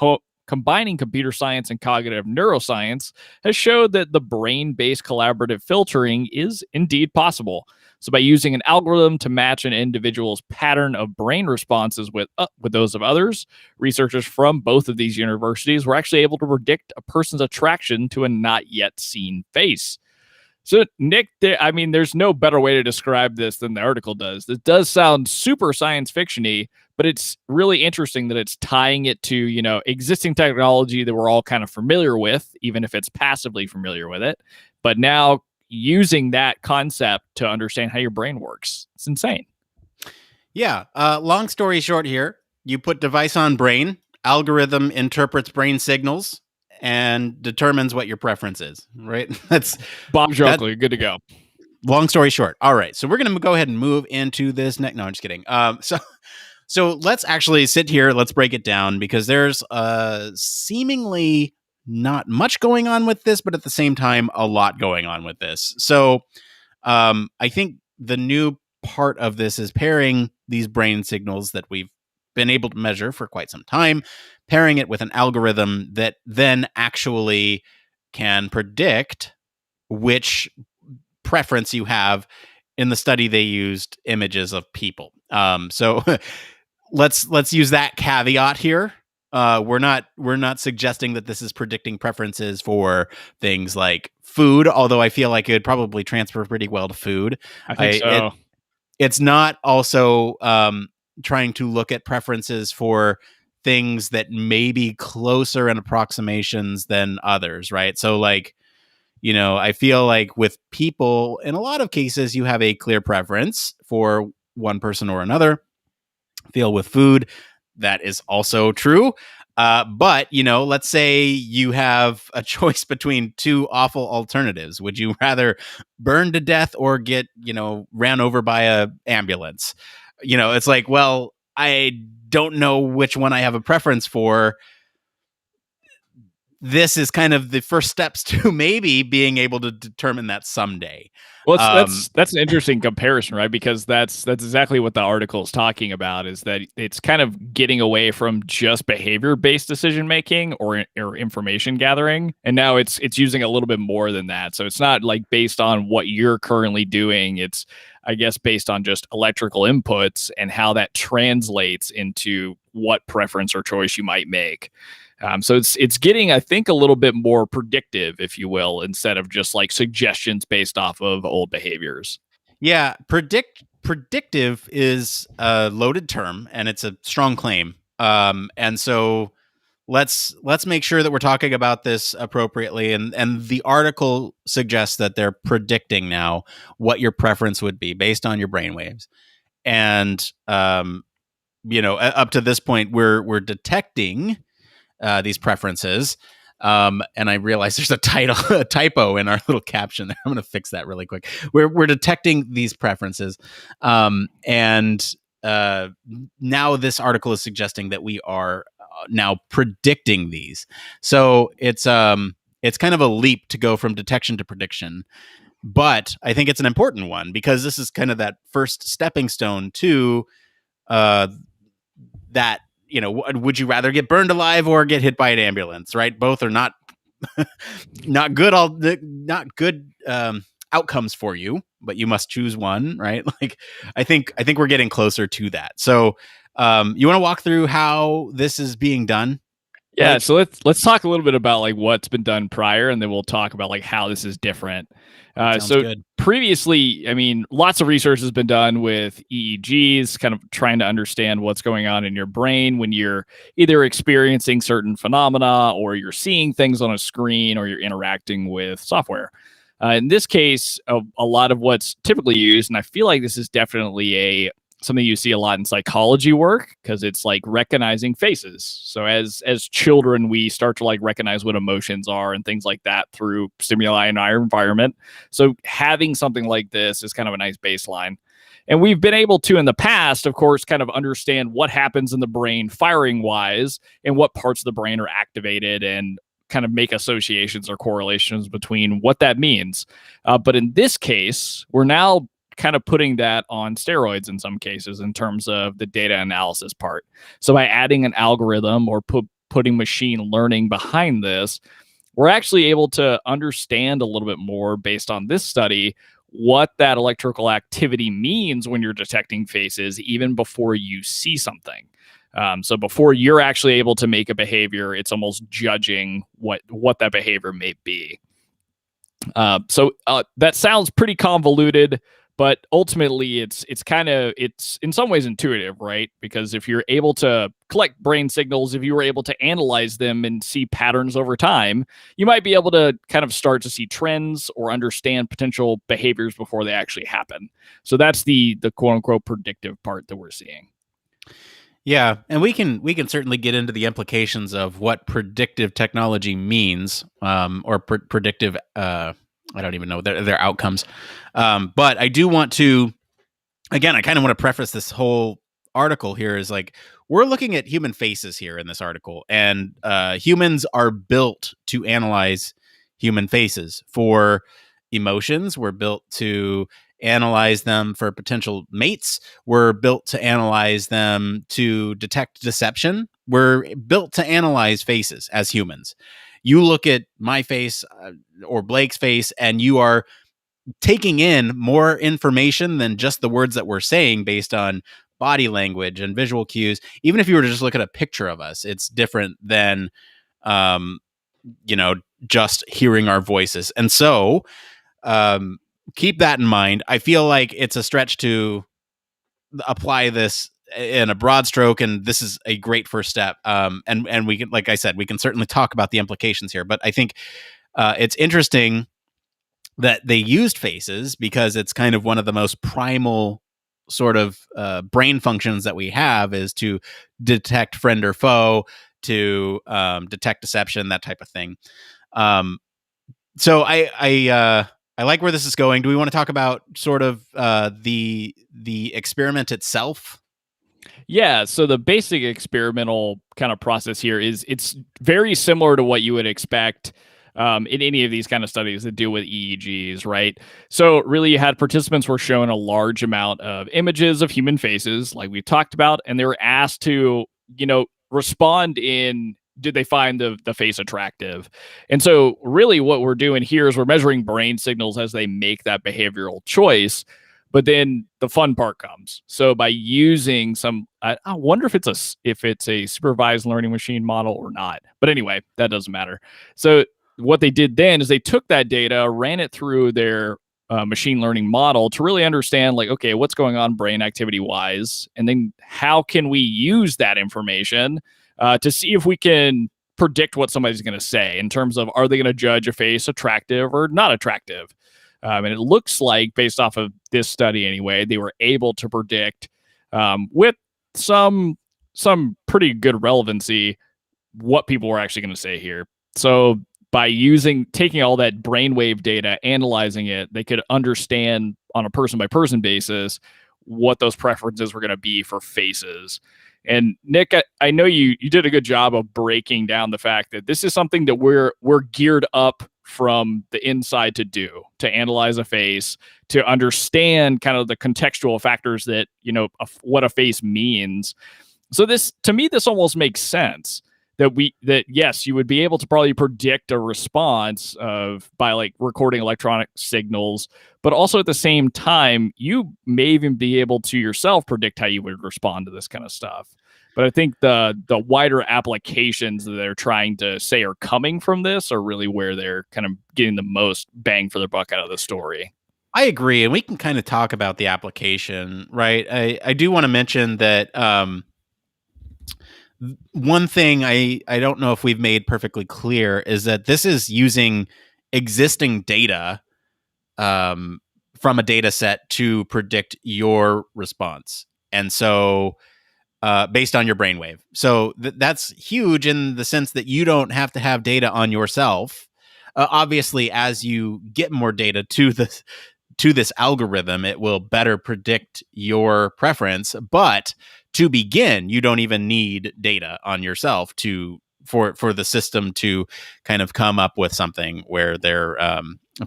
combining computer science and cognitive neuroscience has showed that the brain-based collaborative filtering is indeed possible. So by using an algorithm to match an individual's pattern of brain responses with those of others, researchers from both of these universities were actually able to predict a person's attraction to a not yet seen face. So, Nick, there's no better way to describe this than the article does. This does sound super science fiction-y, but it's really interesting that it's tying it to, existing technology that we're all kind of familiar with, even if it's passively familiar with it. But now using that concept to understand how your brain works. It's insane. Yeah. Long story short here, you put device on brain, algorithm interprets brain signals and determines what your preference is, right? That's Bob Jokley, good to go. Long story short. All right. So we're going to go ahead and move into this next. No, I'm just kidding. So let's actually sit here. Let's break it down because there's seemingly not much going on with this, but at the same time, a lot going on with this. So I think the new part of this is pairing these brain signals that we've been able to measure for quite some time, pairing it with an algorithm that then actually can predict which preference you have. In the study, they used images of people. So let's use that caveat here. We're not suggesting that this is predicting preferences for things like food, although I feel like it would probably transfer pretty well to food. I think so. It's not also trying to look at preferences for things that may be closer in approximations than others, right? So like, I feel like with people, in a lot of cases, you have a clear preference for one person or another. I feel with food, that is also true. But, let's say you have a choice between two awful alternatives. Would you rather burn to death or get, ran over by a ambulance? It's like, well, I don't know which one I have a preference for. This is kind of the first steps to maybe being able to determine that someday. Well, that's an interesting comparison, right? Because that's exactly what the article is talking about, is that it's kind of getting away from just behavior-based decision making or information gathering, and now it's using a little bit more than that. So it's not like based on what you're currently doing. It's, I guess, based on just electrical inputs and how that translates into what preference or choice you might make. So it's getting, I think, a little bit more predictive, if you will, instead of just like suggestions based off of old behaviors. Yeah, predictive is a loaded term, and it's a strong claim. And so let's make sure that we're talking about this appropriately. And the article suggests that they're predicting now what your preference would be based on your brainwaves. And up to this point, we're detecting these preferences. And I realize there's a typo in our little caption there. I'm going to fix that really quick. We're detecting these preferences. And now this article is suggesting that we are now predicting these. So it's kind of a leap to go from detection to prediction. But I think it's an important one because this is kind of that first stepping stone to that. Would you rather get burned alive or get hit by an ambulance? Right, both are not good outcomes for you, but you must choose one. Right, like I think we're getting closer to that. So, you want to walk through how this is being done? Yeah, so let's talk a little bit about like what's been done prior, and then we'll talk about like how this is different. So good. Previously, I mean, lots of research has been done with EEGs, kind of trying to understand what's going on in your brain when you're either experiencing certain phenomena or you're seeing things on a screen or you're interacting with software. In this case, a lot of what's typically used, and I feel like this is definitely something you see a lot in psychology work, because it's like recognizing faces. So as children, we start to like recognize what emotions are and things like that through stimuli in our environment. So having something like this is kind of a nice baseline. And we've been able to, in the past, of course, kind of understand what happens in the brain firing wise and what parts of the brain are activated and kind of make associations or correlations between what that means. But in this case, we're now kind of putting that on steroids in some cases in terms of the data analysis part. So by adding an algorithm or putting machine learning behind this, we're actually able to understand a little bit more based on this study what that electrical activity means when you're detecting faces, even before you see something. So before you're actually able to make a behavior, it's almost judging what that behavior may be. So that sounds pretty convoluted, But ultimately, it's in some ways intuitive, right? Because if you're able to collect brain signals, if you were able to analyze them and see patterns over time, you might be able to kind of start to see trends or understand potential behaviors before they actually happen. So that's the quote unquote predictive part that we're seeing. Yeah, and we can certainly get into the implications of what predictive technology means, or predictive. I don't even know their outcomes, but I do want to. Again, I kind of want to preface this whole article here is like we're looking at human faces here in this article, and humans are built to analyze human faces for emotions. We're built to analyze them for potential mates. We're built to analyze them to detect deception. We're built to analyze faces as humans. You look at my face or Blake's face, and you are taking in more information than just the words that we're saying based on body language and visual cues. Even if you were to just look at a picture of us, it's different than, just hearing our voices. And so, keep that in mind. I feel like it's a stretch to apply this in a broad stroke, and this is a great first step. And we can, like I said, we can certainly talk about the implications here, but I think it's interesting that they used faces because it's kind of one of the most primal sort of brain functions that we have is to detect friend or foe, to detect deception, that type of thing. So I like where this is going. Do we want to talk about sort of the experiment itself? Yeah, so the basic experimental kind of process here is it's very similar to what you would expect in any of these kind of studies that deal with EEGs, right? So really you had participants were shown a large amount of images of human faces, like we talked about, and they were asked to, respond in, did they find the face attractive? And so really what we're doing here is we're measuring brain signals as they make that behavioral choice. But then the fun part comes. So by using I wonder if it's a supervised learning machine model or not. But anyway, that doesn't matter. So what they did then is they took that data, ran it through their machine learning model to really understand, like, okay, what's going on brain activity wise, and then how can we use that information to see if we can predict what somebody's going to say in terms of, are they going to judge a face attractive or not attractive? And it looks like, based off of this study anyway, they were able to predict with some pretty good relevancy what people were actually going to say here. So by taking all that brainwave data, analyzing it, they could understand on a person by person basis what those preferences were going to be for faces. And Nick, I know you did a good job of breaking down the fact that this is something that we're geared up from the inside to analyze a face, to understand kind of the contextual factors that, what a face means. So to me, this almost makes sense that yes, you would be able to probably predict a response by like recording electronic signals, but also at the same time, you may even be able to yourself predict how you would respond to this kind of stuff. But I think the wider applications that they're trying to say are coming from this are really where they're kind of getting the most bang for their buck out of the story. I agree. And we can kind of talk about the application, right? I do want to mention that one thing I don't know if we've made perfectly clear is that this is using existing data from a data set to predict your response. And so based on your brainwave. So that's huge in the sense that you don't have to have data on yourself. Obviously, as you get more data to this algorithm, it will better predict your preference. But to begin, you don't even need data on yourself for the system to kind of come up with something where they're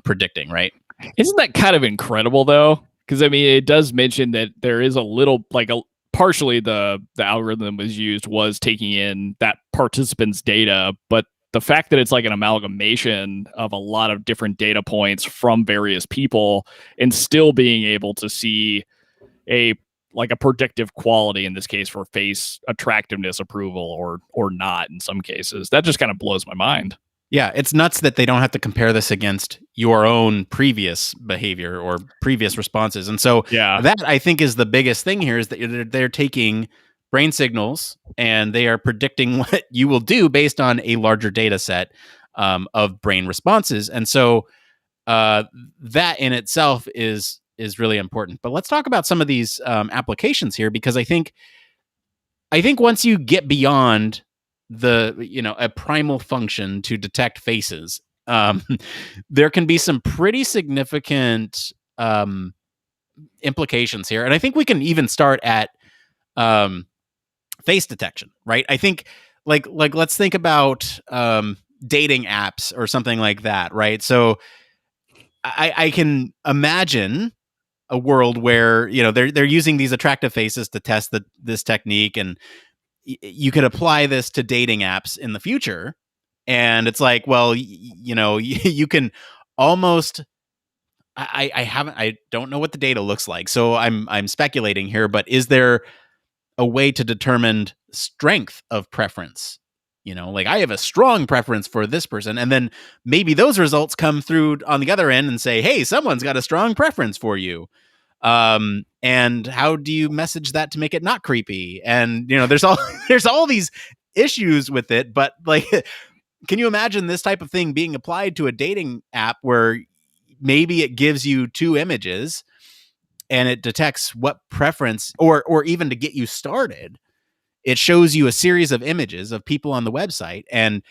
predicting, right? Isn't that kind of incredible, though? Because, I mean, it does mention that there is a little, partially the algorithm was taking in that participant's data, but the fact that it's like an amalgamation of a lot of different data points from various people and still being able to see a predictive quality, in this case for face attractiveness, approval, or not in some cases, that just kind of blows my mind. Yeah, it's nuts that they don't have to compare this against your own previous behavior or previous responses. And so that, I think, is the biggest thing here, is that they're taking brain signals and they are predicting what you will do based on a larger data set of brain responses. And so that in itself is really important. But let's talk about some of these applications here, because I think once you get beyond a primal function to detect faces, there can be some pretty significant implications here. And I think we can even start at face detection, right? I think like let's think about dating apps or something like that, right? So I can imagine a world where they're using these attractive faces to test this technique, and you could apply this to dating apps in the future. And it's like, well, you can almost, I don't know what the data looks like, so I'm speculating here, but is there a way to determine strength of preference? Like, I have a strong preference for this person, and then maybe those results come through on the other end and say, hey, someone's got a strong preference for you. And how do you message that to make it not creepy? And there's all these issues with it, but like, can you imagine this type of thing being applied to a dating app where maybe it gives you two images and it detects what preference, or even to get you started, it shows you a series of images of people on the website and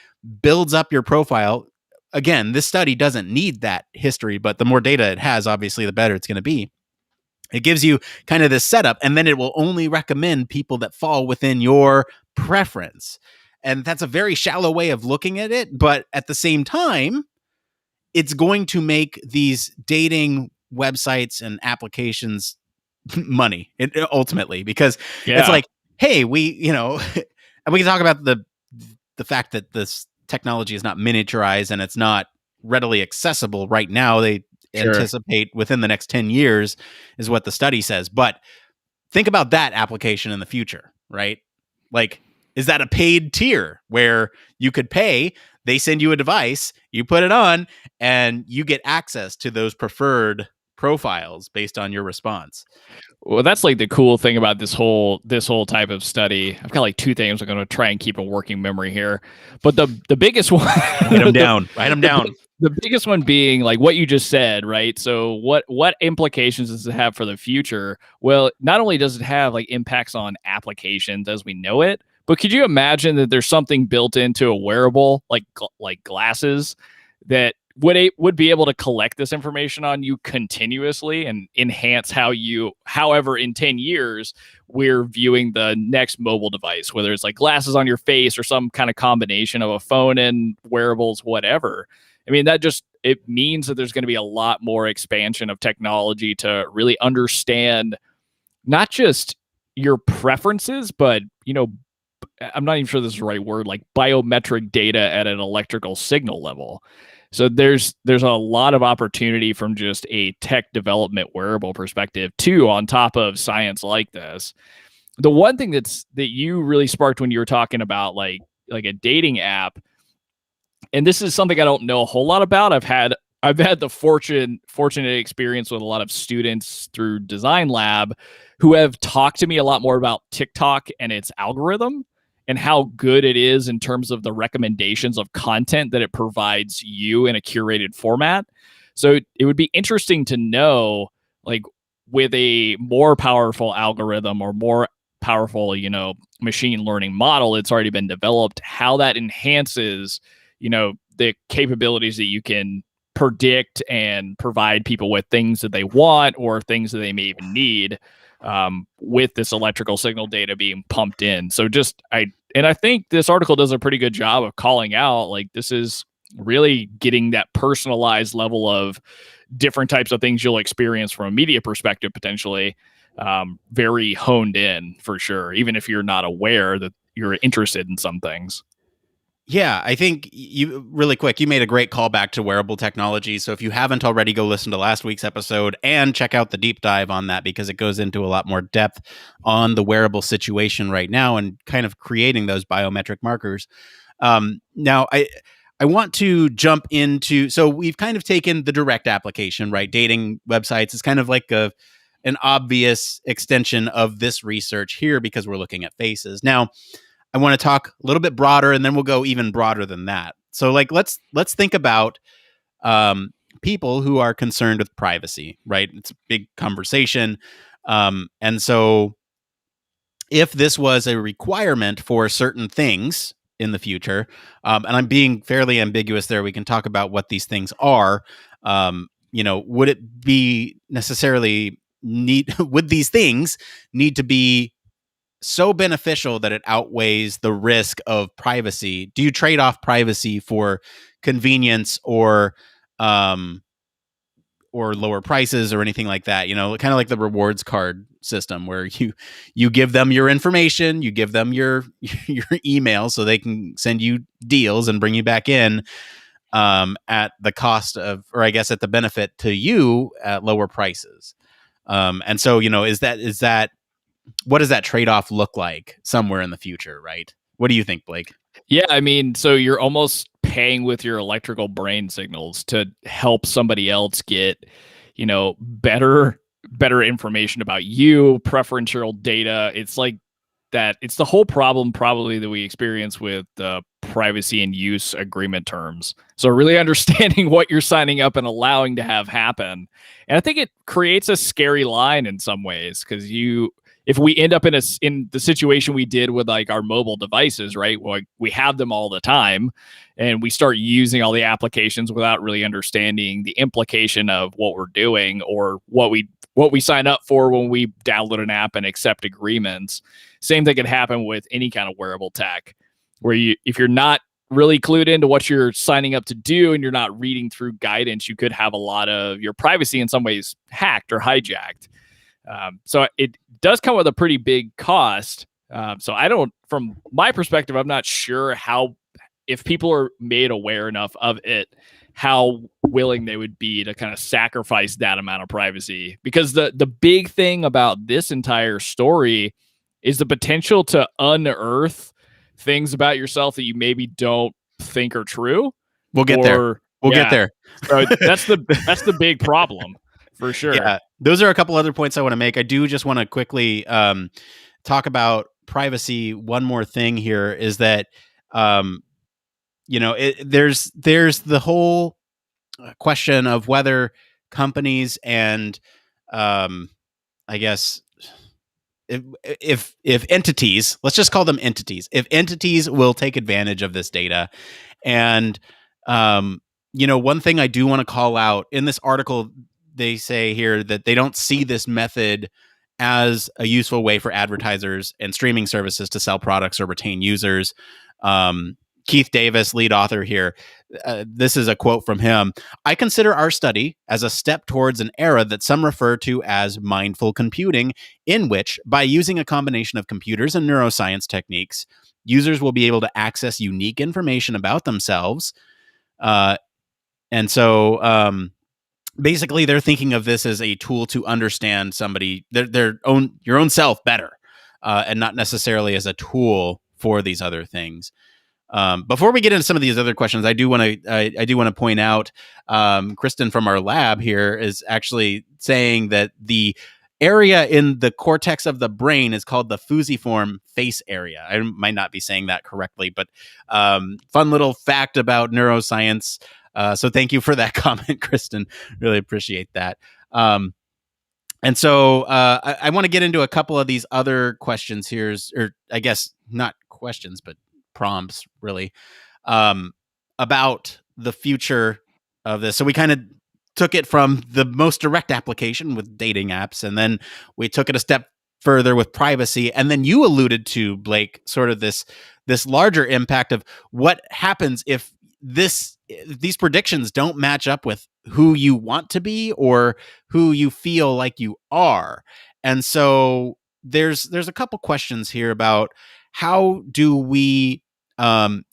builds up your profile. Again, this study doesn't need that history, but the more data it has, obviously, the better it's going to be. It gives you kind of this setup, and then it will only recommend people that fall within your preference. And that's a very shallow way of looking at it. But at the same time, it's going to make these dating websites and applications money ultimately, because it's like, hey, we and we can talk about the fact that this technology is not miniaturized and it's not readily accessible right now. They anticipate within the next 10 years is what the study says. But think about that application in the future, right? Like, is that a paid tier where you could pay, they send you a device, you put it on, and you get access to those preferred profiles based on your response? Well, that's like the cool thing about this whole type of study. I've got like two things I'm going to try and keep a working memory here, but the biggest one, write them down. The biggest one being like what you just said, right? So what implications does it have for the future? Well, not only does it have like impacts on applications as we know it, but could you imagine that there's something built into a wearable like glasses that would be able to collect this information on you continuously and enhance however in 10 years we're viewing the next mobile device, whether it's like glasses on your face or some kind of combination of a phone and wearables, whatever. I mean, it means that there's going to be a lot more expansion of technology to really understand not just your preferences, but, I'm not even sure this is the right word, like biometric data at an electrical signal level. So there's a lot of opportunity from just a tech development wearable perspective too, on top of science like this. The one thing that you really sparked when you were talking about like a dating app, and this is something I don't know a whole lot about. I've had the fortunate experience with a lot of students through Design Lab who have talked to me a lot more about TikTok and its algorithm and how good it is in terms of the recommendations of content that it provides you in a curated format. So it would be interesting to know, like, with a more powerful algorithm or more powerful, machine learning model that's already been developed, how that enhances, the capabilities that you can predict and provide people with things that they want or things that they may even need, with this electrical signal data being pumped in. So I think this article does a pretty good job of calling out, like, this is really getting that personalized level of different types of things you'll experience from a media perspective, potentially, very honed in for sure, even if you're not aware that you're interested in some things. Yeah, I think you made a great callback to wearable technology. So if you haven't already, go listen to last week's episode and check out the deep dive on that, because it goes into a lot more depth on the wearable situation right now and kind of creating those biometric markers. Now, I want to jump into, so we've kind of taken the direct application, right? Dating websites is kind of like an obvious extension of this research here because we're looking at faces. Now, I want to talk a little bit broader, and then we'll go even broader than that. So like, let's think about people who are concerned with privacy, right? It's a big conversation. And so if this was a requirement for certain things in the future, and I'm being fairly ambiguous there, we can talk about what these things are. Would it be necessarily would these things need to be so beneficial that it outweighs the risk of privacy? Do you trade off privacy for convenience or lower prices or anything like that? Kind of like the rewards card system where you give them your information, you give them your email so they can send you deals and bring you back in at the cost of, or I guess at the benefit to you at lower prices. And so, is that what does that trade-off look like somewhere in the future, right? What do you think, Blake? Yeah, I mean, so you're almost paying with your electrical brain signals to help somebody else get, better information about you, preferential data. It's like that. It's the whole problem probably that we experience with the privacy and use agreement terms. So really understanding what you're signing up and allowing to have happen. And I think it creates a scary line in some ways because if we end up in the situation we did with like our mobile devices, right? Well, we have them all the time and we start using all the applications without really understanding the implication of what we're doing or what we sign up for when we download an app and accept agreements. Same thing could happen with any kind of wearable tech where if you're not really clued into what you're signing up to do and you're not reading through guidance, you could have a lot of your privacy in some ways hacked or hijacked. So it does come with a pretty big cost. From my perspective, I'm not sure if people are made aware enough of it, how willing they would be to kind of sacrifice that amount of privacy. Because the big thing about this entire story is the potential to unearth things about yourself that you maybe don't think are true. We'll get there. We'll get there. So that's the big problem. For sure. Yeah, those are a couple other points I want to make. I do just want to quickly talk about privacy. One more thing here is that, there's the whole question of whether companies and, I guess, if entities, let's just call them entities, if entities will take advantage of this data. And, one thing I do want to call out in this article, they say here that they don't see this method as a useful way for advertisers and streaming services to sell products or retain users. Keith Davis, lead author here, this is a quote from him. "I consider our study as a step towards an era that some refer to as mindful computing, in which, by using a combination of computers and neuroscience techniques, users will be able to access unique information about themselves." And so, basically, they're thinking of this as a tool to understand somebody, your own self better, and not necessarily as a tool for these other things. Before we get into some of these other questions, I do want to point out, Kristen from our lab here is actually saying that the area in the cortex of the brain is called the fusiform face area. I might not be saying that correctly, but fun little fact about neuroscience. So thank you for that comment, Kristen. Really appreciate that. And so I want to get into a couple of these other questions here, or I guess not questions, but prompts, really, about the future of this. So we kind of took it from the most direct application with dating apps, and then we took it a step further with privacy. And then you alluded to, Blake, sort of this larger impact of what happens if these predictions don't match up with who you want to be or who you feel like you are. And so there's a couple questions here about how do we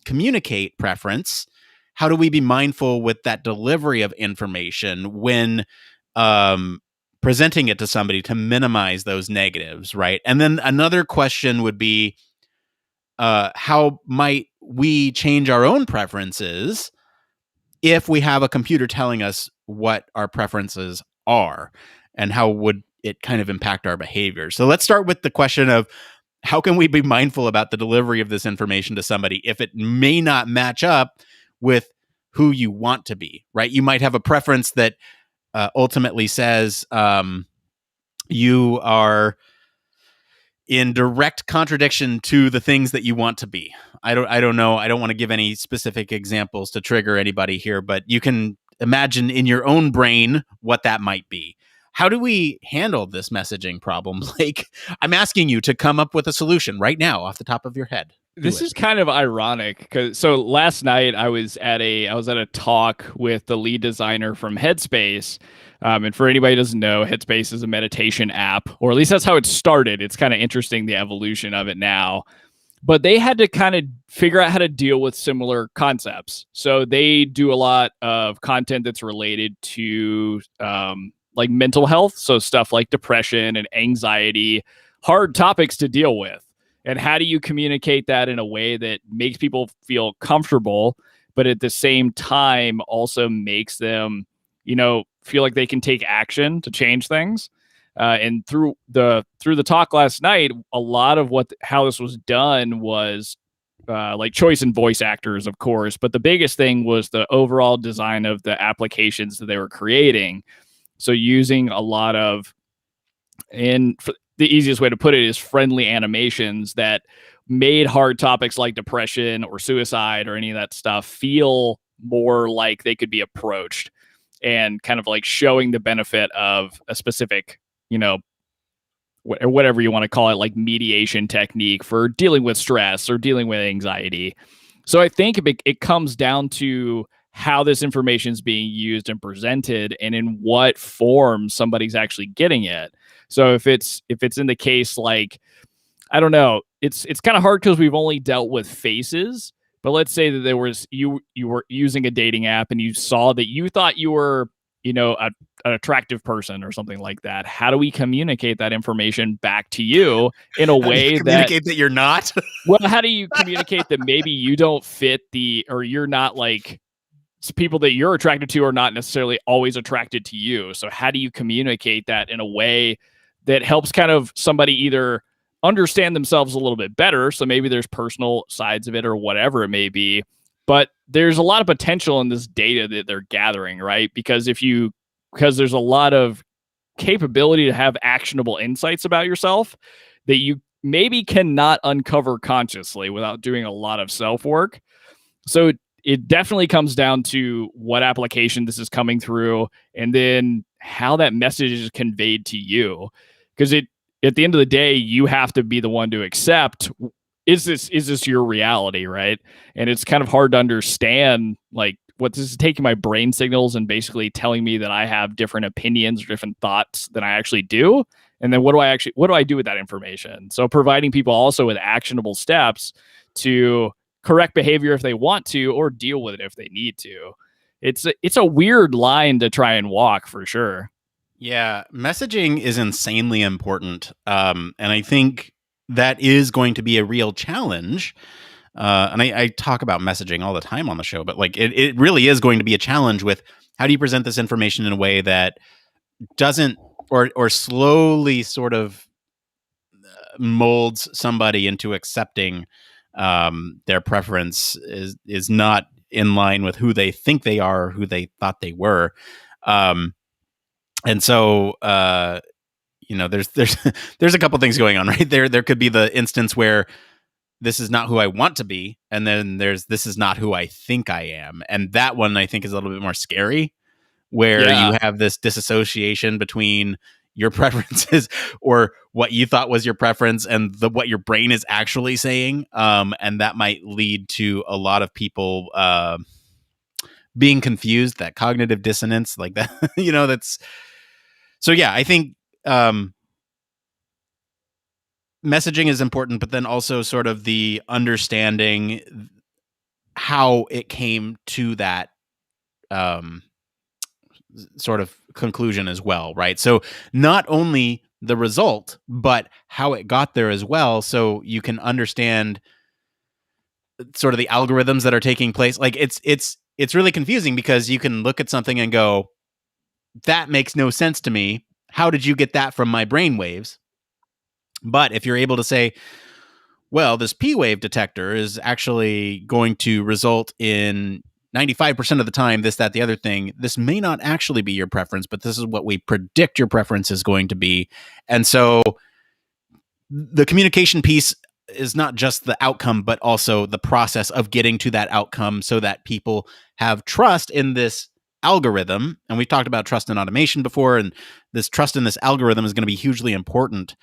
communicate preference? How do we be mindful with that delivery of information when presenting it to somebody to minimize those negatives, right? And then another question would be, how might we change our own preferences if we have a computer telling us what our preferences are and how would it kind of impact our behavior. So let's start with the question of how can we be mindful about the delivery of this information to somebody if it may not match up with who you want to be, right? You might have a preference that ultimately says you are in direct contradiction to the things that you want to be. I don't know. I don't want to give any specific examples to trigger anybody here, but you can imagine in your own brain what that might be. How do we handle this messaging problem? Like, I'm asking you to come up with a solution right now off the top of your head. This is kind of ironic because last night I was at a talk with the lead designer from Headspace. And for anybody who doesn't know, Headspace is a meditation app, or at least that's how it started. It's kind of interesting, the evolution of it now. But they had to kind of figure out how to deal with similar concepts. So they do a lot of content that's related to like mental health. So stuff like depression and anxiety, hard topics to deal with. And how do you communicate that in a way that makes people feel comfortable, but at the same time also makes them, feel like they can take action to change things? And through the talk last night, a lot of how this was done was like choice in voice actors, of course. But the biggest thing was the overall design of the applications that they were creating. So using a lot of, the easiest way to put it is friendly animations that made hard topics like depression or suicide or any of that stuff feel more like they could be approached, and kind of like showing the benefit of a specific, whatever you want to call it, like mediation technique for dealing with stress or dealing with anxiety. So I think it comes down to how this information is being used and presented, and in what form somebody's actually getting it. So if it's in the case, like, I don't know, it's kind of hard because we've only dealt with faces. But let's say that there was you were using a dating app and you saw that you thought you were, an attractive person or something like that. How do we communicate that information back to you in a way that you're not? Well, how do you communicate that maybe you don't fit or you're not like people that you're attracted to are not necessarily always attracted to you? So how do you communicate that in a way that helps kind of somebody either understand themselves a little bit better? So maybe there's personal sides of it or whatever it may be, but there's a lot of potential in this data that they're gathering, right? Because there's a lot of capability to have actionable insights about yourself that you maybe cannot uncover consciously without doing a lot of self-work. So it definitely comes down to what application this is coming through, and then how that message is conveyed to you. Because at the end of the day, you have to be the one to accept, is this your reality, right? And it's kind of hard to understand, like, what this is taking my brain signals and basically telling me that I have different opinions or different thoughts than I actually do. And then what do I do with that information? So providing people also with actionable steps to correct behavior if they want to, or deal with it if they need to. It's a weird line to try and walk, for sure. Yeah, messaging is insanely important. And I think that is going to be a real challenge. And I talk about messaging all the time on the show, but like it really is going to be a challenge with how do you present this information in a way that doesn't or slowly sort of molds somebody into accepting their preference is not in line with who they think they are or who they thought they were. And so, there's a couple things going on, right? There could be the instance where this is not who I want to be, and then this is not who I think I am. And that one I think is a little bit more scary, where you have this disassociation between your preferences or what you thought was your preference and what your brain is actually saying. And that might lead to a lot of people being confused, that cognitive dissonance, like that, that's. So yeah, I think messaging is important, but then also sort of the understanding how it came to that sort of conclusion as well, right? So not only the result, but how it got there as well, so you can understand sort of the algorithms that are taking place. Like it's it's really confusing because you can look at something and go, that makes no sense to me. How did you get that from my brainwaves? But if you're able to say, well, this P-wave detector is actually going to result in 95% of the time this, that, the other thing, this may not actually be your preference, but this is what we predict your preference is going to be. And so the communication piece is not just the outcome, but also the process of getting to that outcome so that people have trust in this algorithm. And we've talked about trust in automation before, and this trust in this algorithm is going to be hugely important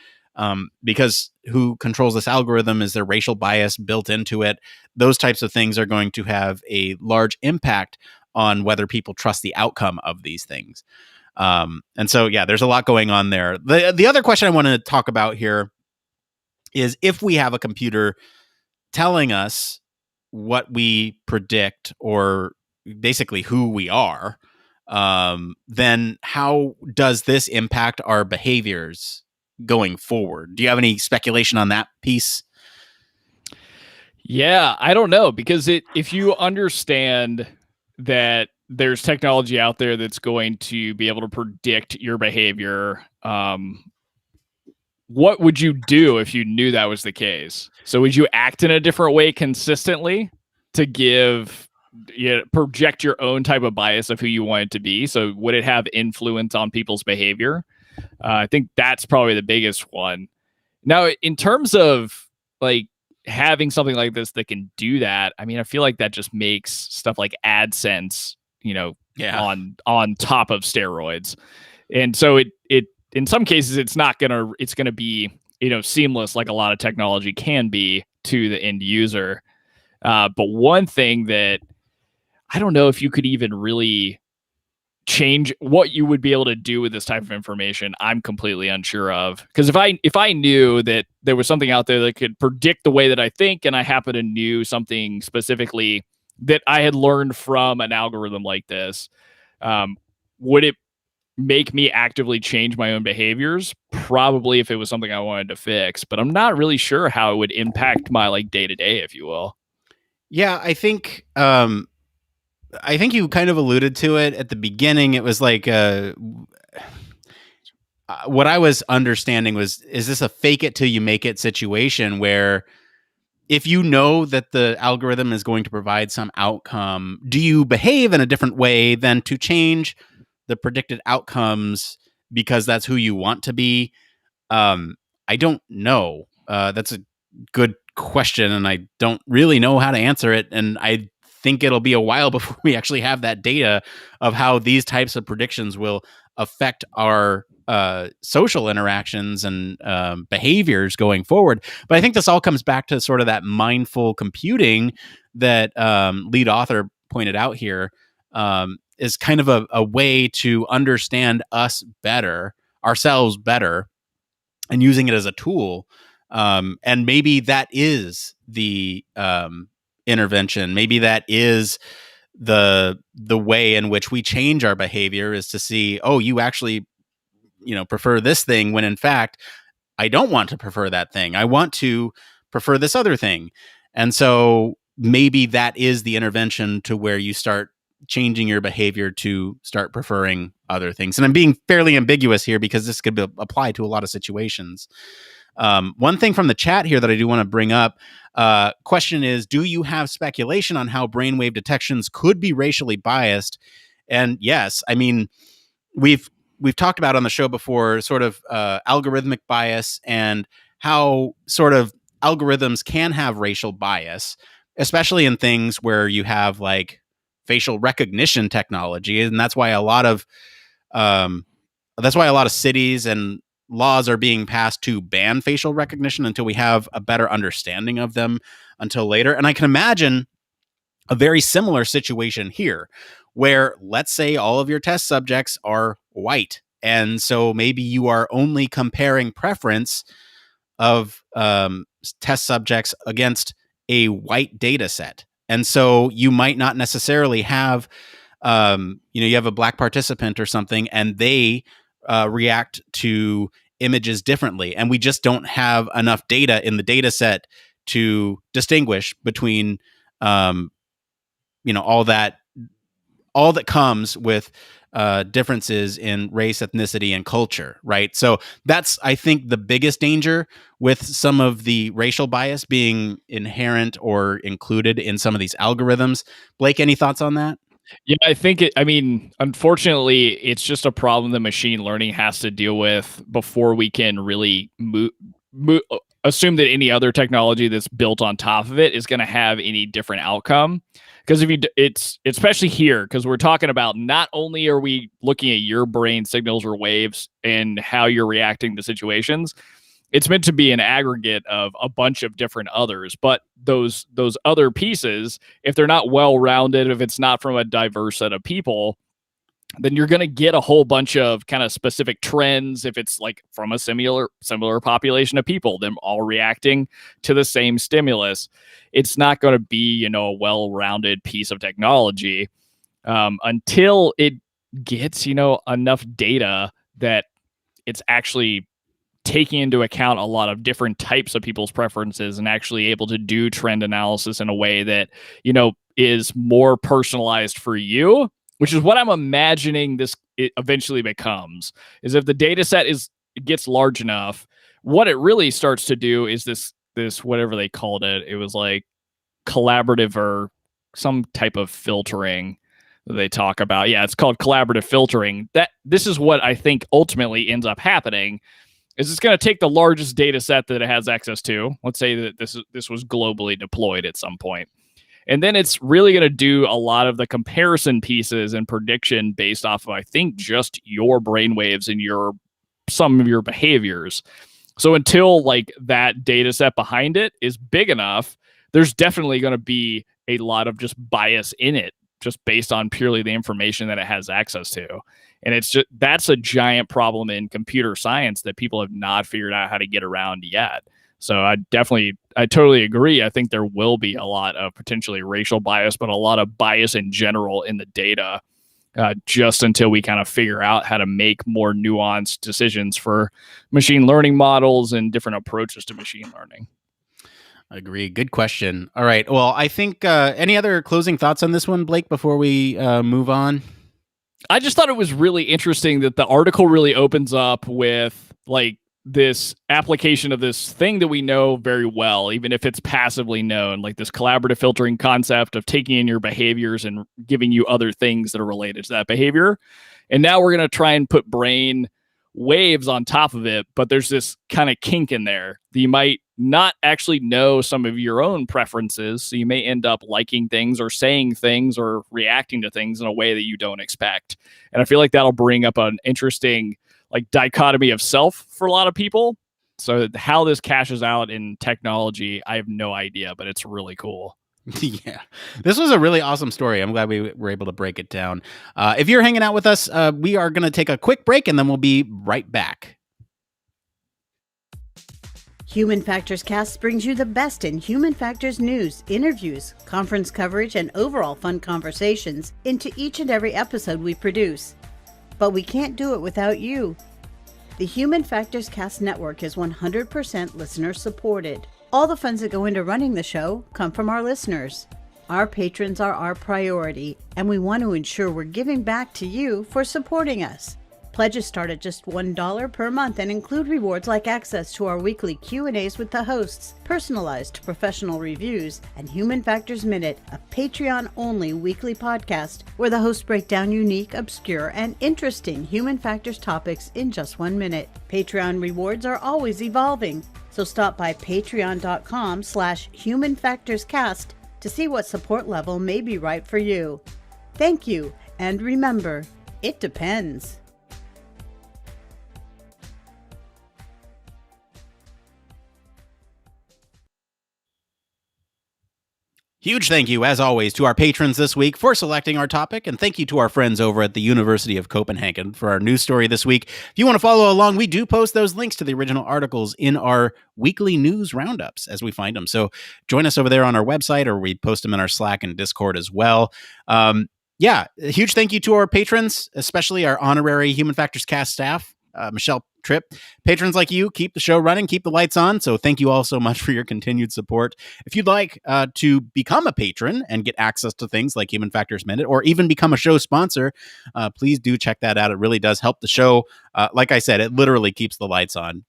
because who controls this algorithm? Is there racial bias built into it? Those types of things are going to have a large impact on whether people trust the outcome of these things. And so, yeah, there's a lot going on there. The other question I want to talk about here is if we have a computer telling us what we predict or basically who we are, then how does this impact our behaviors going forward? Do you have any speculation on that piece? Yeah, I don't know, because if you understand that there's technology out there that's going to be able to predict your behavior, what would you do if you knew that was the case? So would you act in a different way consistently to project your own type of bias of who you want it to be? So would it have influence on people's behavior? I think that's probably the biggest one. Now, in terms of like having something like this that can do that, I mean, I feel like that just makes stuff like AdSense, on top of steroids. And so it in some cases it's gonna be, seamless, like a lot of technology can be to the end user. But one thing that I don't know if you could even really change what you would be able to do with this type of information, I'm completely unsure of. Because if I knew that there was something out there that could predict the way that I think, and I happen to knew something specifically that I had learned from an algorithm like this, would it make me actively change my own behaviors? Probably, if it was something I wanted to fix, but I'm not really sure how it would impact my like day-to-day, if you will. Yeah, I think you kind of alluded to it at the beginning. It was like what I was understanding was, is this a fake it till you make it situation where if you know that the algorithm is going to provide some outcome, do you behave in a different way than to change the predicted outcomes because that's who you want to be? I don't know. That's a good question, and I don't really know how to answer it. And I think it'll be a while before we actually have that data of how these types of predictions will affect our social interactions and behaviors going forward. But I think this all comes back to sort of that mindful computing that lead author pointed out here, is kind of a way to understand ourselves better, and using it as a tool. And maybe that is the intervention. Maybe that is the way in which we change our behavior, is to see, oh, you actually, prefer this thing, when in fact, I don't want to prefer that thing. I want to prefer this other thing. And so maybe that is the intervention to where you start changing your behavior to start preferring other things. And I'm being fairly ambiguous here because this could apply to a lot of situations. One thing from the chat here that I do want to bring up, question is, do you have speculation on how brainwave detections could be racially biased? And yes, I mean, we've talked about on the show before sort of algorithmic bias and how sort of algorithms can have racial bias, especially in things where you have like facial recognition technology. And that's why a lot of cities and laws are being passed to ban facial recognition until we have a better understanding of them until later. And I can imagine a very similar situation here where, let's say, all of your test subjects are white. And so maybe you are only comparing preference of test subjects against a white data set. And so you might not necessarily have, you have a black participant or something, and they react to images differently. And we just don't have enough data in the data set to distinguish between, all that all that comes with differences in race, ethnicity, and culture, right? So that's, I think, the biggest danger with some of the racial bias being inherent or included in some of these algorithms. Blake, any thoughts on that? Yeah, unfortunately, it's just a problem that machine learning has to deal with before we can really assume that any other technology that's built on top of it is going to have any different outcome. Because it's especially here, because we're talking about not only are we looking at your brain signals or waves and how you're reacting to situations, it's meant to be an aggregate of a bunch of different others. But those other pieces, if they're not well-rounded, if it's not from a diverse set of people, then you're going to get a whole bunch of kind of specific trends. If it's like from a similar population of people, them all reacting to the same stimulus, it's not going to be, a well-rounded piece of technology until it gets, enough data that it's actually taking into account a lot of different types of people's preferences and actually able to do trend analysis in a way that, is more personalized for you, which is what I'm imagining it eventually becomes. Is if the data set gets large enough, what it really starts to do is this whatever they called it. It was like collaborative or some type of filtering that they talk about. Yeah, it's called collaborative filtering. This is what I think ultimately ends up happening. Is it's going to take the largest data set that it has access to. Let's say that this was globally deployed at some point. And then it's really going to do a lot of the comparison pieces and prediction based off of, I think, just your brainwaves and some of your behaviors. So until like that data set behind it is big enough, there's definitely going to be a lot of just bias in it, just based on purely the information that it has access to. And that's a giant problem in computer science that people have not figured out how to get around yet. So I totally agree. I think there will be a lot of potentially racial bias, but a lot of bias in general in the data, just until we kind of figure out how to make more nuanced decisions for machine learning models and different approaches to machine learning. Agree. Good question. All right. Well, I think any other closing thoughts on this one, Blake, before we move on? I just thought it was really interesting that the article really opens up with like this application of this thing that we know very well, even if it's passively known, like this collaborative filtering concept of taking in your behaviors and giving you other things that are related to that behavior. And now we're going to try and put brain waves on top of it, but there's this kind of kink in there that you might not actually know some of your own preferences. So you may end up liking things or saying things or reacting to things in a way that you don't expect. And I feel like that'll bring up an interesting like dichotomy of self for a lot of people. So how this cashes out in technology, I have no idea, but it's really cool. Yeah, this was a really awesome story. I'm glad we were able to break it down. If you're hanging out with us, we are going to take a quick break and then we'll be right back. Human Factors Cast brings you the best in human factors news, interviews, conference coverage, and overall fun conversations into each and every episode we produce. But we can't do it without you. The Human Factors Cast Network is 100% listener supported. All the funds that go into running the show come from our listeners. Our patrons are our priority, and we want to ensure we're giving back to you for supporting us. Pledges start at just $1 per month and include rewards like access to our weekly Q&As with the hosts, personalized professional reviews, and Human Factors Minute, a Patreon-only weekly podcast where the hosts break down unique, obscure, and interesting human factors topics in just 1 minute. Patreon rewards are always evolving, so stop by patreon.com/humanfactorscast to see what support level may be right for you. Thank you, and remember, it depends. Huge thank you, as always, to our patrons this week for selecting our topic, and thank you to our friends over at the University of Copenhagen for our news story this week. If you want to follow along, we do post those links to the original articles in our weekly news roundups as we find them. So join us over there on our website, or we post them in our Slack and Discord as well. Yeah, a huge thank you to our patrons, especially our honorary Human Factors Cast staff. Michelle Tripp. Patrons like you keep the show running, keep the lights on. So thank you all so much for your continued support. If you'd like to become a patron and get access to things like Human Factors Minute, or even become a show sponsor, please do check that out. It really does help the show. Like I said, it literally keeps the lights on.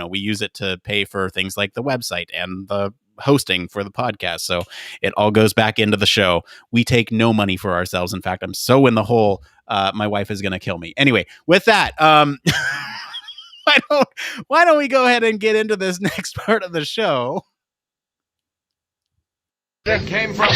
We use it to pay for things like the website and the hosting for the podcast, so it all goes back into the show. We take no money for ourselves. In fact, I'm so in the hole, my wife is gonna kill me. Anyway, with that, why don't we go ahead and get into this next part of the show? It came from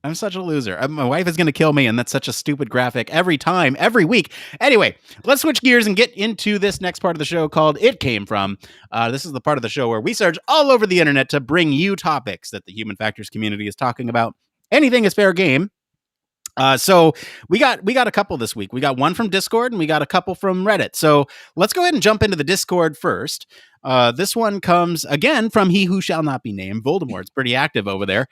I'm such a loser. My wife is going to kill me, and that's such a stupid graphic every time, every week. Anyway, let's switch gears and get into this next part of the show called It Came From. This is the part of the show where we search all over the internet to bring you topics that the Human Factors community is talking about. Anything is fair game. So we got a couple this week. We got one from Discord and we got a couple from Reddit. So let's go ahead and jump into the Discord first. This one comes again from He Who Shall Not Be Named, Voldemort. It's pretty active over there.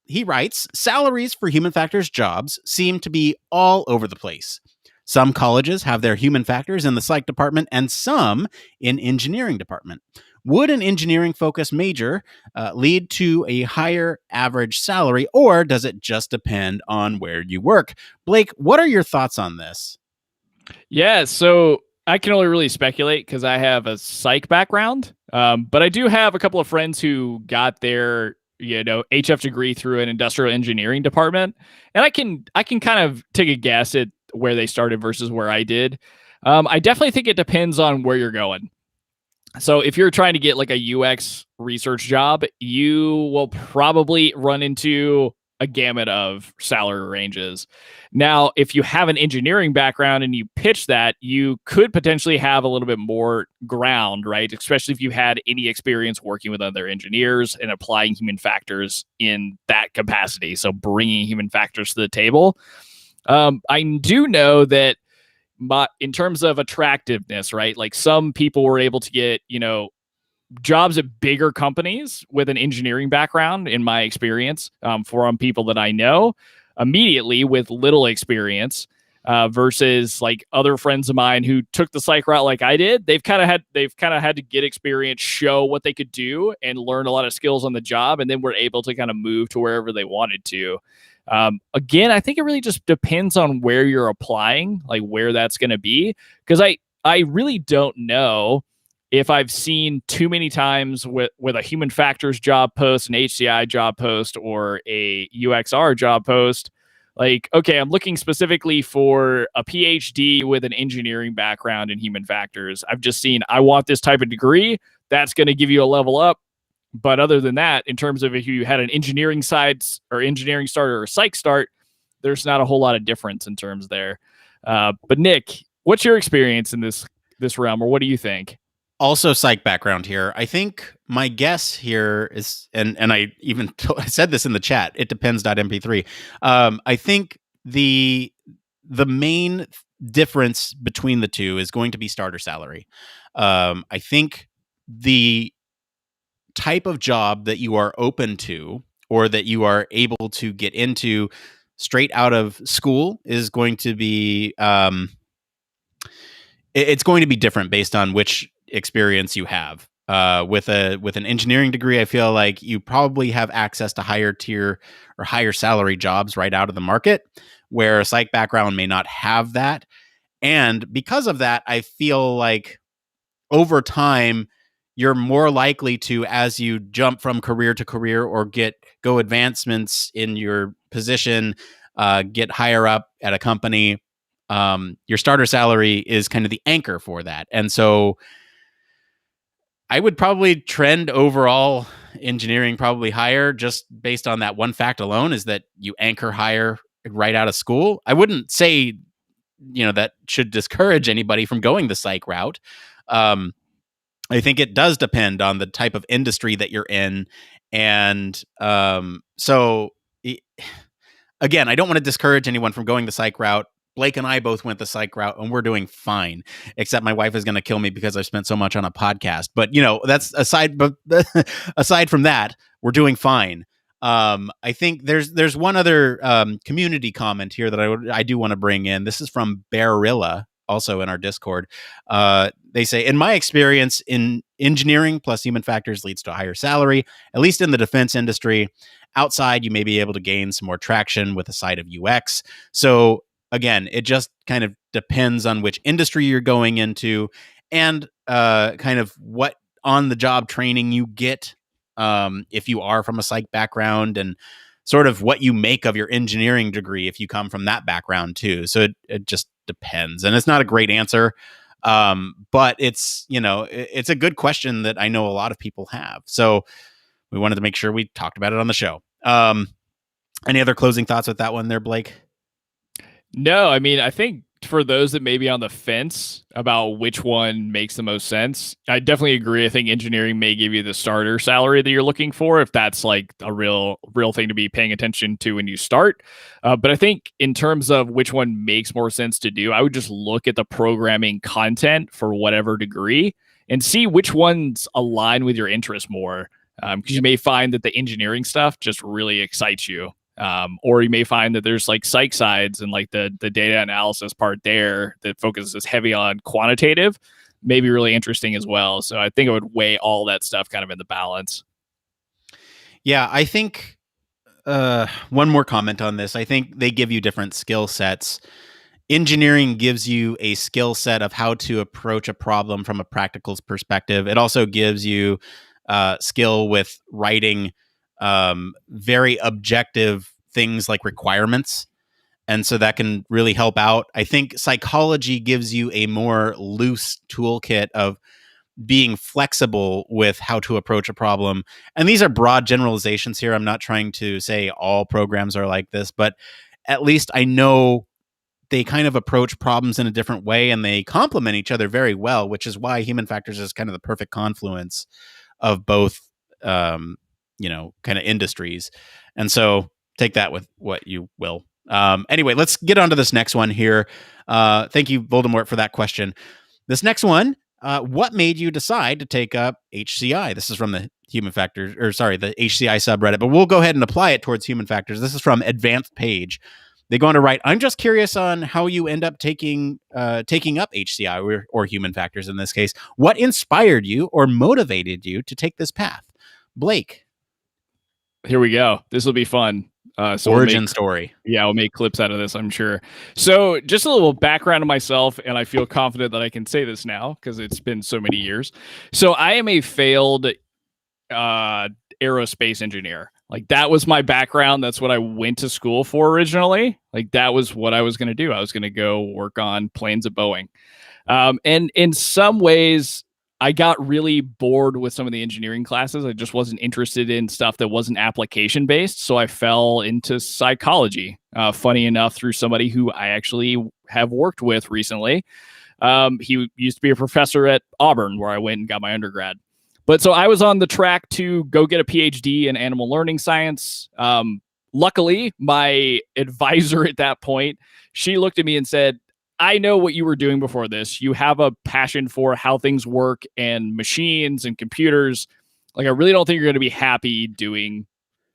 He writes, salaries for human factors jobs seem to be all over the place. Some colleges have their human factors in the psych department and some in engineering department. Would an engineering-focused major lead to a higher average salary, or does it just depend on where you work? Blake, what are your thoughts on this? Yeah, so I can only really speculate because I have a psych background, but I do have a couple of friends who got their HF degree through an industrial engineering department, and I can kind of take a guess at where they started versus where I did. I definitely think it depends on where you're going. So if you're trying to get like a UX research job, you will probably run into a gamut of salary ranges. Now, if you have an engineering background and you pitch that, you could potentially have a little bit more ground, right? Especially if you had any experience working with other engineers and applying human factors in that capacity. So bringing human factors to the table. I do know that in terms of attractiveness, right? Like some people were able to get, jobs at bigger companies with an engineering background, in my experience, from people that I know immediately with little experience, versus like other friends of mine who took the psych route like I did. They've kind of had to get experience, show what they could do, and learn a lot of skills on the job, and then were able to kind of move to wherever they wanted to. Again, I think it really just depends on where you're applying, like where that's going to be. Because I really don't know if I've seen too many times with a human factors job post, an HCI job post, or a UXR job post, like, okay, I'm looking specifically for a PhD with an engineering background in human factors. I've just seen, I want this type of degree. That's going to give you a level up. But other than that, in terms of if you had an engineering side or engineering start or a psych start, there's not a whole lot of difference in terms there. But Nick, what's your experience in this realm, or what do you think? Also psych background here. I think my guess here is, and I even said this in the chat, it depends.mp3. I think the main difference between the two is going to be starter salary. I think the type of job that you are open to or that you are able to get into straight out of school is going to be it's going to be different based on which experience you have. With an engineering degree, I feel like you probably have access to higher tier or higher salary jobs right out of the market, where a psych background may not have that. And because of that, I feel like over time, you're more likely to, as you jump from career to career or go advancements in your position, get higher up at a company, your starter salary is kind of the anchor for that. And so I would probably trend overall engineering probably higher, just based on that one fact alone, is that you anchor higher right out of school. I wouldn't say, that should discourage anybody from going the psych route. I think it does depend on the type of industry that you're in. And so, again, I don't want to discourage anyone from going the psych route. Blake and I both went the psych route, and we're doing fine, except my wife is going to kill me because I've spent so much on a podcast. But, that's aside from that, we're doing fine. I think there's one other community comment here that I do want to bring in. This is from Bearilla, also in our Discord. They say, in my experience, in engineering plus human factors leads to a higher salary, at least in the defense industry. Outside, you may be able to gain some more traction with the side of UX. So again, it just kind of depends on which industry you're going into and kind of what on-the-job training you get if you are from a psych background, and sort of what you make of your engineering degree if you come from that background too. So it just depends. And it's not a great answer, but it's, it's a good question that I know a lot of people have. So we wanted to make sure we talked about it on the show. Any other closing thoughts with that one there, Blake? No, I mean, I think for those that may be on the fence about which one makes the most sense, I definitely agree. I think engineering may give you the starter salary that you're looking for, if that's like a real thing to be paying attention to when you start. But I think in terms of which one makes more sense to do, I would just look at the programming content for whatever degree and see which ones align with your interest more. Because you may find that the engineering stuff just really excites you. Or you may find that there's like psych sides and like the data analysis part there that focuses heavy on quantitative, may be really interesting as well. So I think I would weigh all that stuff kind of in the balance. Yeah, I think one more comment on this. I think they give you different skill sets. Engineering gives you a skill set of how to approach a problem from a practical perspective. It also gives you skill with writing very objective things like requirements. And so that can really help out. I think psychology gives you a more loose toolkit of being flexible with how to approach a problem. And these are broad generalizations here. I'm not trying to say all programs are like this, but at least I know they kind of approach problems in a different way, and they complement each other very well, which is why human factors is kind of the perfect confluence of both kind of industries. And so take that with what you will. Anyway, let's get on to this next one here. Thank you, Voldemort, for that question. This next one, what made you decide to take up HCI? This is from the the HCI subreddit, but we'll go ahead and apply it towards human factors. This is from Advanced Page. They go on to write, I'm just curious on how you end up taking up HCI or human factors in this case. What inspired you or motivated you to take this path? Blake. Here we go. This will be fun. Origin story. Yeah, we'll make clips out of this, I'm sure. So just a little background of myself, and I feel confident that I can say this now because it's been so many years. So I am a failed aerospace engineer. Like, that was my background. That's what I went to school for originally. Like, that was what I was going to do. I was going to go work on planes at Boeing. And in some ways, I got really bored with some of the engineering classes. I just wasn't interested in stuff that wasn't application based. So I fell into psychology, funny enough, through somebody who I actually have worked with recently. He used to be a professor at Auburn, where I went and got my undergrad. But so I was on the track to go get a PhD in animal learning science. Luckily, my advisor at that point, she looked at me and said, I know what you were doing before this. You have a passion for how things work and machines and computers. Like, I really don't think you're going to be happy doing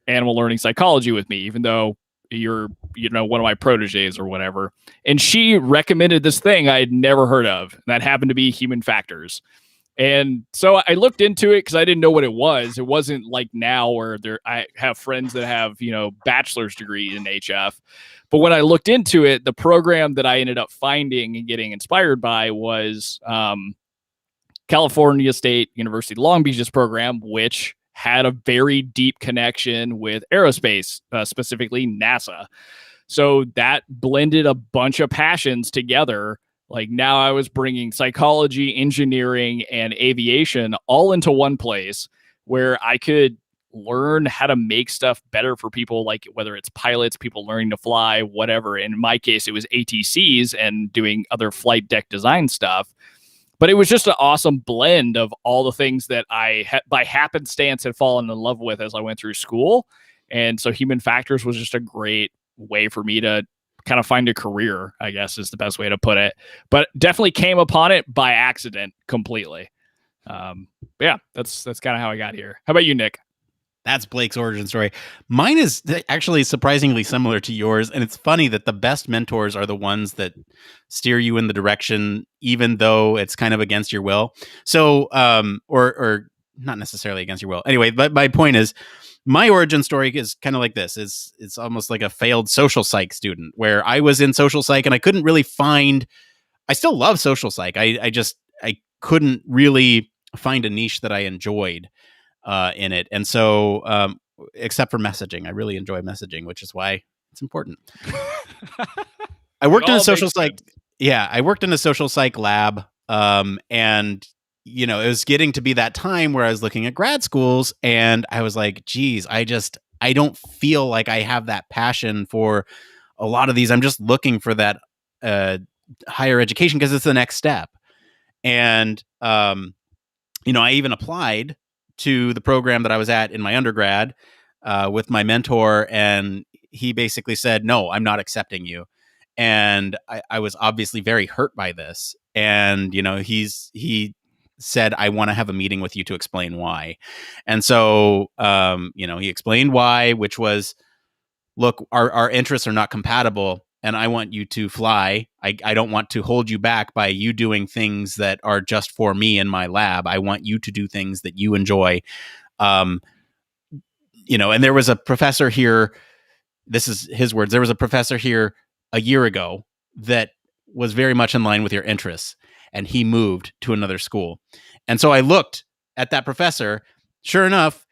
animal learning psychology with me, even though you're, one of my proteges or whatever. And she recommended this thing I had never heard of. And that happened to be human factors. And so I looked into it because I didn't know what it was. It wasn't like now where I have friends that have, bachelor's degree in HF. But when I looked into it, the program that I ended up finding and getting inspired by was California State University Long Beach's program, which had a very deep connection with aerospace, specifically NASA. So that blended a bunch of passions together. Like, now I was bringing psychology, engineering, and aviation all into one place where I could learn how to make stuff better for people, like whether it's pilots, people learning to fly, whatever. In my case, it was ATCs and doing other flight deck design stuff. But it was just an awesome blend of all the things that I by happenstance had fallen in love with as I went through school. And so human factors was just a great way for me to kind of find a career, I guess is the best way to put it. But definitely came upon it by accident completely. Yeah, that's kind of how I got here. How about you, Nick? That's Blake's origin story. Mine is actually surprisingly similar to yours. And it's funny that the best mentors are the ones that steer you in the direction, even though it's kind of against your will. So, or not necessarily against your will. Anyway, but my point is, my origin story is kind of like this. It's almost like a failed social psych student, where I was in social psych and I couldn't really find, I still love social psych. I couldn't really find a niche that I enjoyed in it. And so, except for messaging, I really enjoy messaging, which is why it's important. I worked in a social psych. Yeah, I worked in a social psych lab. And it was getting to be that time where I was looking at grad schools and I was like, geez, I don't feel like I have that passion for a lot of these. I'm just looking for that higher education because it's the next step. And, I even applied to the program that I was at in my undergrad with my mentor, and he basically said, no, I'm not accepting you. And I was obviously very hurt by this. And, he said, I want to have a meeting with you to explain why. And so, he explained why, which was, look, our interests are not compatible. And I want you to fly. I don't want to hold you back by you doing things that are just for me in my lab. I want you to do things that you enjoy. And there was a professor here. This is his words. There was a professor here a year ago that was very much in line with your interests, and he moved to another school. And so I looked at that professor. Sure enough,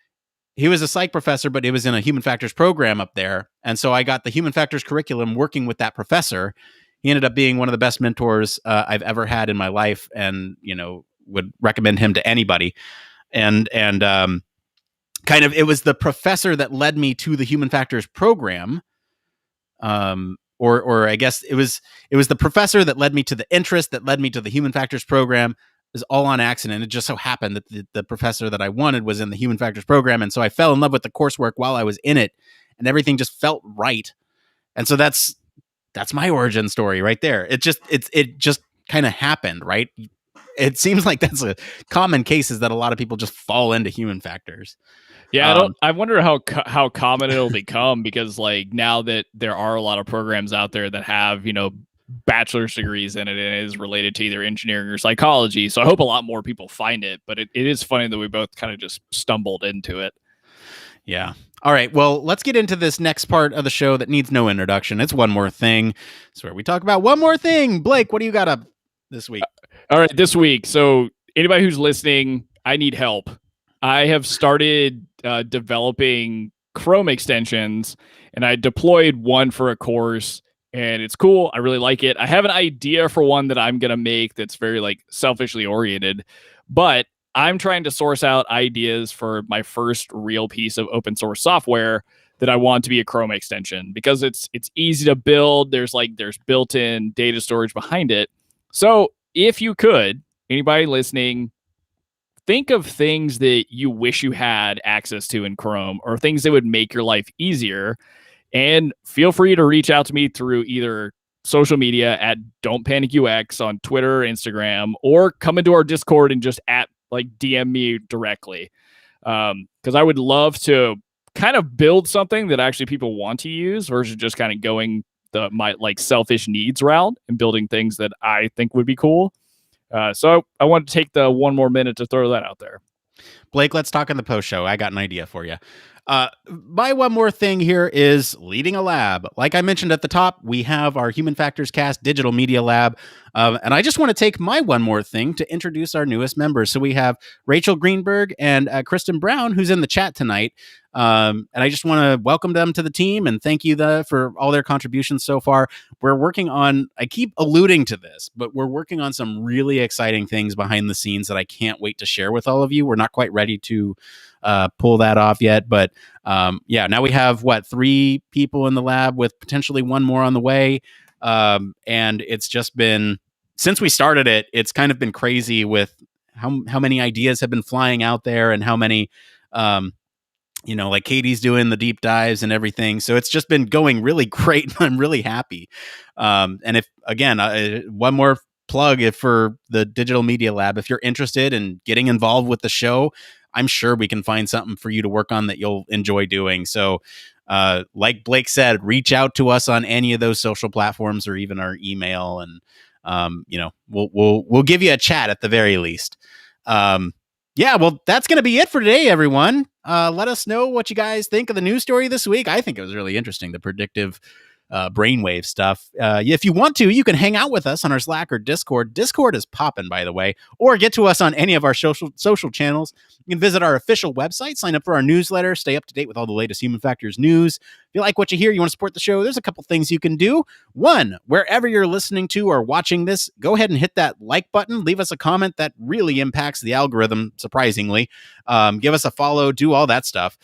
he was a psych professor, but it was in a human factors program up there. And so I got the human factors curriculum working with that professor. He ended up being one of the best mentors I've ever had in my life, and, would recommend him to anybody. And kind of, it was the professor that led me to the human factors program. Or I guess it was the professor that led me to the interest that led me to the human factors program. Is all on accident. It just so happened that the professor that I wanted was in the human factors program. And so I fell in love with the coursework while I was in it, and everything just felt right. And so that's my origin story right there. It just kind of happened, right? It seems like that's a common case, is that a lot of people just fall into human factors. Yeah, I wonder how common it'll become, because like now that there are a lot of programs out there that have, bachelor's degrees in it, and it is related to either engineering or psychology. So I hope a lot more people find it, but it is funny that we both kind of just stumbled into it. Yeah. All right. Well, let's get into this next part of the show that needs no introduction. It's One More Thing. It's where we talk about one more thing. Blake, what do you got up this week? All right, this week. So anybody who's listening, I need help. I have started developing Chrome extensions, and I deployed one for a course, and it's cool. I really like it. I have an idea for one that I'm going to make that's very like selfishly oriented, but I'm trying to source out ideas for my first real piece of open source software that I want to be a Chrome extension, because it's easy to build. There's built-in data storage behind it. So if you could, anybody listening, think of things that you wish you had access to in Chrome, or things that would make your life easier. And feel free to reach out to me through either social media at Don't Panic UX on Twitter, Instagram, or come into our Discord and just DM me directly. Because I would love to kind of build something that actually people want to use, versus just kind of going my selfish needs route and building things that I think would be cool. So I want to take the one more minute to throw that out there. Blake, let's talk in the post show. I got an idea for you. My one more thing here is leading a lab. Like I mentioned at the top, we have our Human Factors Cast Digital Media Lab. And I just want to take my one more thing to introduce our newest members. So we have Rachel Greenberg and Kristen Brown, who's in the chat tonight. And I just want to welcome them to the team and thank you for all their contributions so far. We're working on, I keep alluding to this, but we're working on some really exciting things behind the scenes that I can't wait to share with all of you. We're not quite ready to pull that off yet, but now we have 3 people in the lab with potentially one more on the way. And it's just been, since we started it, it's kind of been crazy with how many ideas have been flying out there, and how many, Katie's doing the deep dives and everything. So it's just been going really great. I'm really happy. And if, again, one more plug for the Digital Media Lab, if you're interested in getting involved with the show, I'm sure we can find something for you to work on that you'll enjoy doing. So like Blake said, reach out to us on any of those social platforms or even our email, and we'll give you a chat at the very least. Yeah, well, that's going to be it for today, everyone. Let us know what you guys think of the news story this week. I think it was really interesting, the predictive brainwave stuff. If you want to, you can hang out with us on our Slack or Discord. Discord is popping, by the way, or get to us on any of our social channels. You can visit our official website, sign up for our newsletter, stay up to date with all the latest human factors news. If you like what you hear, you want to support the show, there's a couple things you can do. One, wherever you're listening to or watching this, go ahead and hit that like button. Leave us a comment. That really impacts the algorithm, surprisingly. Give us a follow, do all that stuff.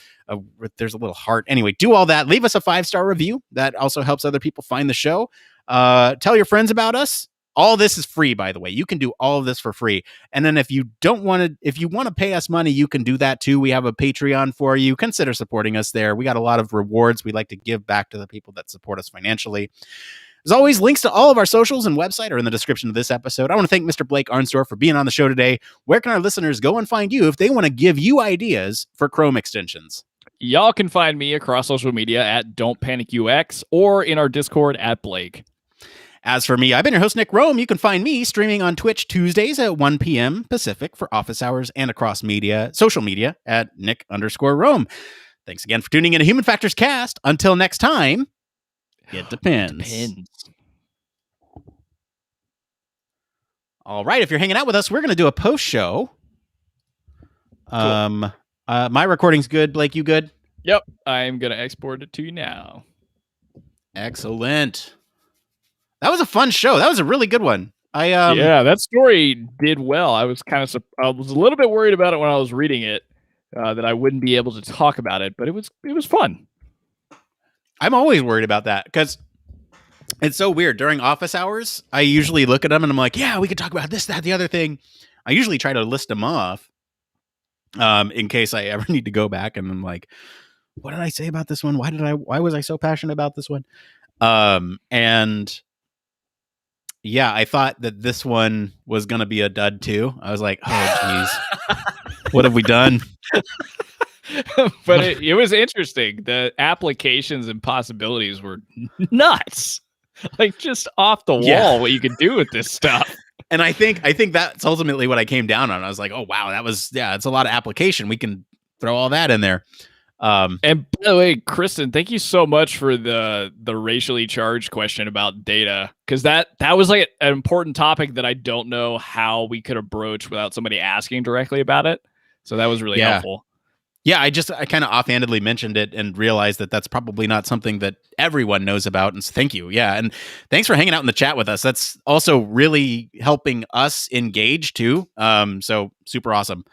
There's a little heart. Anyway, do all that. Leave us a 5-star review. That also helps other people find the show. Tell your friends about us. All this is free, by the way. You can do all of this for free. And then if you want to pay us money, you can do that too. We have a Patreon for you. Consider supporting us there. We got a lot of rewards we like to give back to the people that support us financially. As always, links to all of our socials and website are in the description of this episode. I want to thank Mr. Blake Arnsdorff for being on the show today. Where can our listeners go and find you if they want to give you ideas for Chrome extensions? Y'all can find me across social media at Don't Panic UX or in our Discord at Blake. As for me, I've been your host, Nick Roome. You can find me streaming on Twitch Tuesdays at 1 p.m. Pacific for office hours and across social media at Nick_Roome. Thanks again for tuning in to Human Factors Cast. Until next time, it depends. All right, if you're hanging out with us, we're going to do a post show. Cool. My recording's good. Blake, you good? Yep, I'm going to export it to you now. Excellent. That was a fun show. That was a really good one. Yeah, that story did well. I was a little bit worried about it when I was reading it, that I wouldn't be able to talk about it, but it was fun. I'm always worried about that because it's so weird. During office hours, I usually look at them and I'm like, yeah, we could talk about this, that, the other thing. I usually try to list them off in case I ever need to go back and I'm like, what did I say about this one? Why was I so passionate about this one? And yeah, I thought that this one was going to be a dud too. I was like, oh, geez, what have we done? But it was interesting. The applications and possibilities were nuts. Like just off the wall, what you could do with this stuff. And I think that's ultimately what I came down on. I was like, oh, wow, it's a lot of application. We can throw all that in there. And by the way, Kristen, thank you so much for the racially charged question about data, because that was like an important topic that I don't know how we could approach without somebody asking directly about it. So that was really helpful. Yeah, I kind of offhandedly mentioned it and realized that that's probably not something that everyone knows about. And so thank you. Yeah, and thanks for hanging out in the chat with us. That's also really helping us engage too. So super awesome.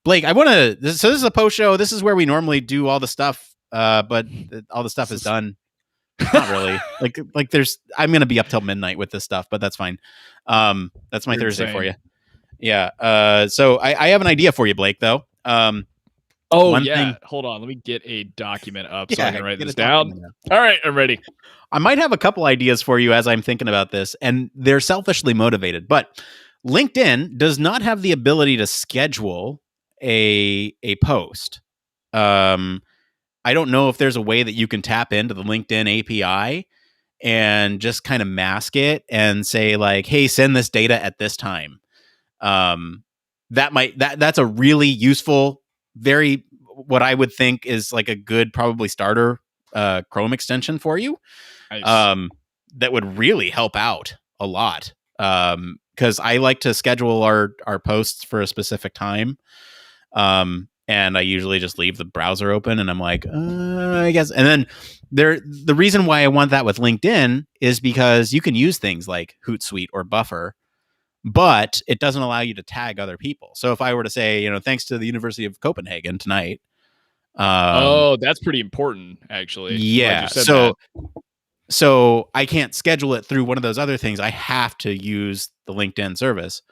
Blake, so this is a post show. This is where we normally do all the stuff, but all the stuff is done. Not really. I'm going to be up till midnight with this stuff, but that's fine. That's my Thursday for you. Yeah. So I have an idea for you, Blake, though. Hold on. Let me get a document up so I can write this down. All right, I'm ready. I might have a couple ideas for you as I'm thinking about this, and they're selfishly motivated, but LinkedIn does not have the ability to schedule a post. I don't know if there's a way that you can tap into the LinkedIn API and just kind of mask it and say like, hey, send this data at this time. That's a really useful, what I would think is like a good, probably starter Chrome extension for you. Nice. That would really help out a lot. Because I like to schedule our posts for a specific time. And I usually just leave the browser open and I'm like, I guess. And then the reason why I want that with LinkedIn is because you can use things like Hootsuite or Buffer, but it doesn't allow you to tag other people. So if I were to say, thanks to the University of Copenhagen tonight. That's pretty important, actually. Yeah. So I can't schedule it through one of those other things. I have to use the LinkedIn service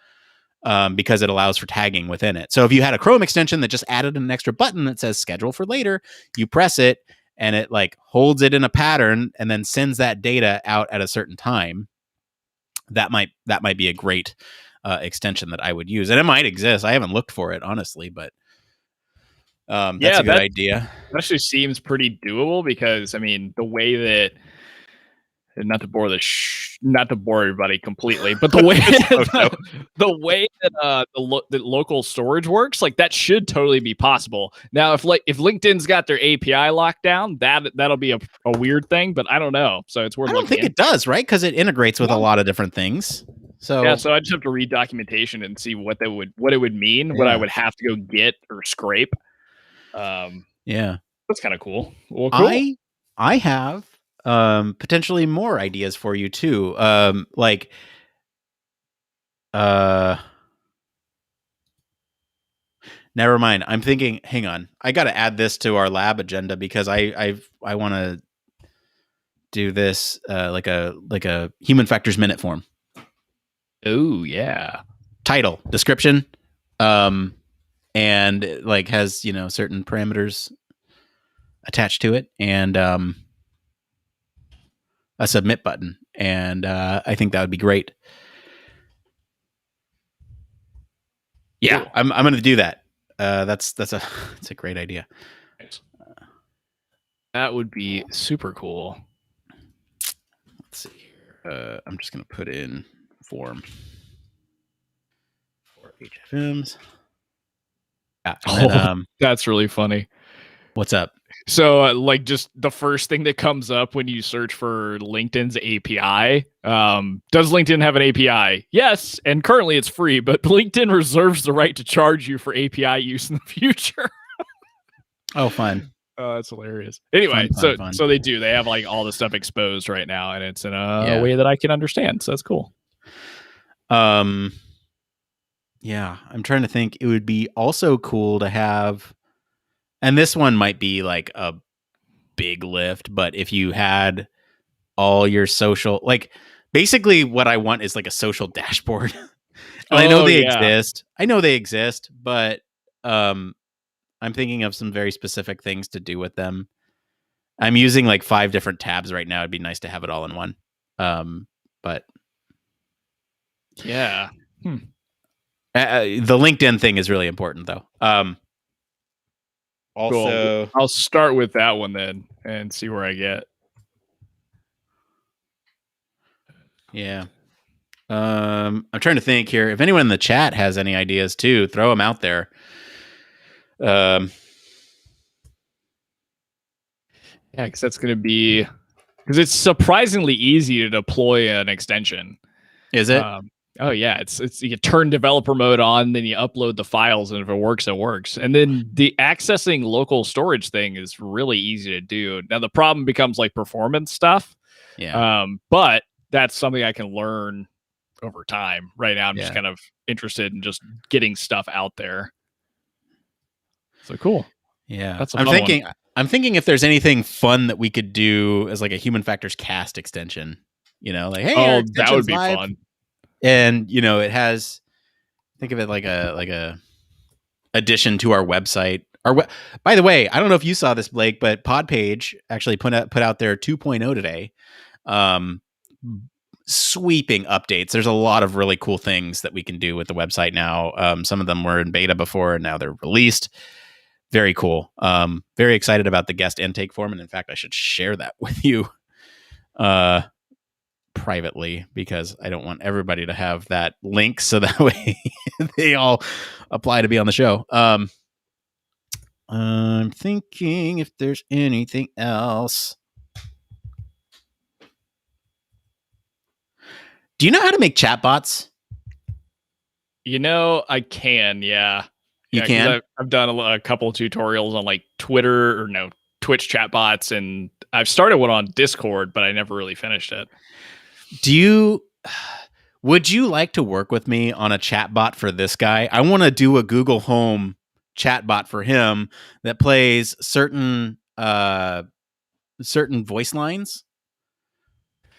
because it allows for tagging within it. So if you had a Chrome extension that just added an extra button that says schedule for later, you press it and it like holds it in a pattern and then sends that data out at a certain time. That might be a great extension that I would use, and it might exist. I haven't looked for it honestly, but That's a good idea. That actually seems pretty doable because, I mean, the way that, not to bore everybody completely, but the way the way that the local storage works, like that should totally be possible. Now, if LinkedIn's got their API locked down, that'll be a weird thing, but I don't know. So it's worth. I don't think it does, right? Because it integrates with a lot of different things. So yeah, so I just have to read documentation and see what it would mean, what I would have to go get or scrape. Yeah, that's kind of cool. Well, cool. I have potentially more ideas for you too. Never mind. I'm thinking, hang on. I got to add this to our lab agenda because I want to do this like a human factors minute form. Oh yeah. Title, description, and like has, certain parameters attached to it, and a submit button. And I think that would be great. Yeah, cool. I'm going to do that. That's a great idea. That would be super cool. Let's see here. I'm just going to put in form for HFMs. That's really funny. What's up? So, like, just the first thing that comes up when you search for LinkedIn's API, does LinkedIn have an API? Yes, and currently it's free, but LinkedIn reserves the right to charge you for API use in the future. Oh, fun. Oh, that's hilarious. Anyway, fun. So they do. They have like all the stuff exposed right now, and it's in a way that I can understand. So that's cool. Yeah, I'm trying to think. It would be also cool to have, and this one might be like a big lift, but if you had all your social, like basically what I want is like a social dashboard. I know they exist. I know they exist, but I'm thinking of some very specific things to do with them. I'm using like 5 different tabs right now. It'd be nice to have it all in one. But yeah. The LinkedIn thing is really important, though. Also, cool. I'll start with that one then and see where I get. Yeah. I'm trying to think here. If anyone in the chat has any ideas too, throw them out there. Yeah, because that's going to be, because it's surprisingly easy to deploy an extension. Is it? Oh yeah, it's you turn developer mode on, then you upload the files, and if it works, it works. And then the accessing local storage thing is really easy to do. Now the problem becomes like performance stuff. Yeah. But that's something I can learn over time. Right now, I'm just kind of interested in just getting stuff out there. So cool. Yeah, I'm thinking if there's anything fun that we could do as like a human factors cast extension. Like hey, that would be fun. And it has, think of it like a addition to our website. By the way, I don't know if you saw this, Blake, but Podpage actually put out their 2.0 today. Sweeping updates. There's a lot of really cool things that we can do with the website now. Some of them were in beta before, and now they're released. Very cool. Very excited about the guest intake form, and in fact, I should share that with you. Privately, because I don't want everybody to have that link, so that way they all apply to be on the show. I'm thinking if there's anything else. Do you know how to make chatbots? I can, yeah. You can? I've done a couple of tutorials on like Twitch chatbots, and I've started one on Discord, but I never really finished it. Would you like to work with me on a chatbot for this guy? I want to do a Google Home chatbot for him that plays certain voice lines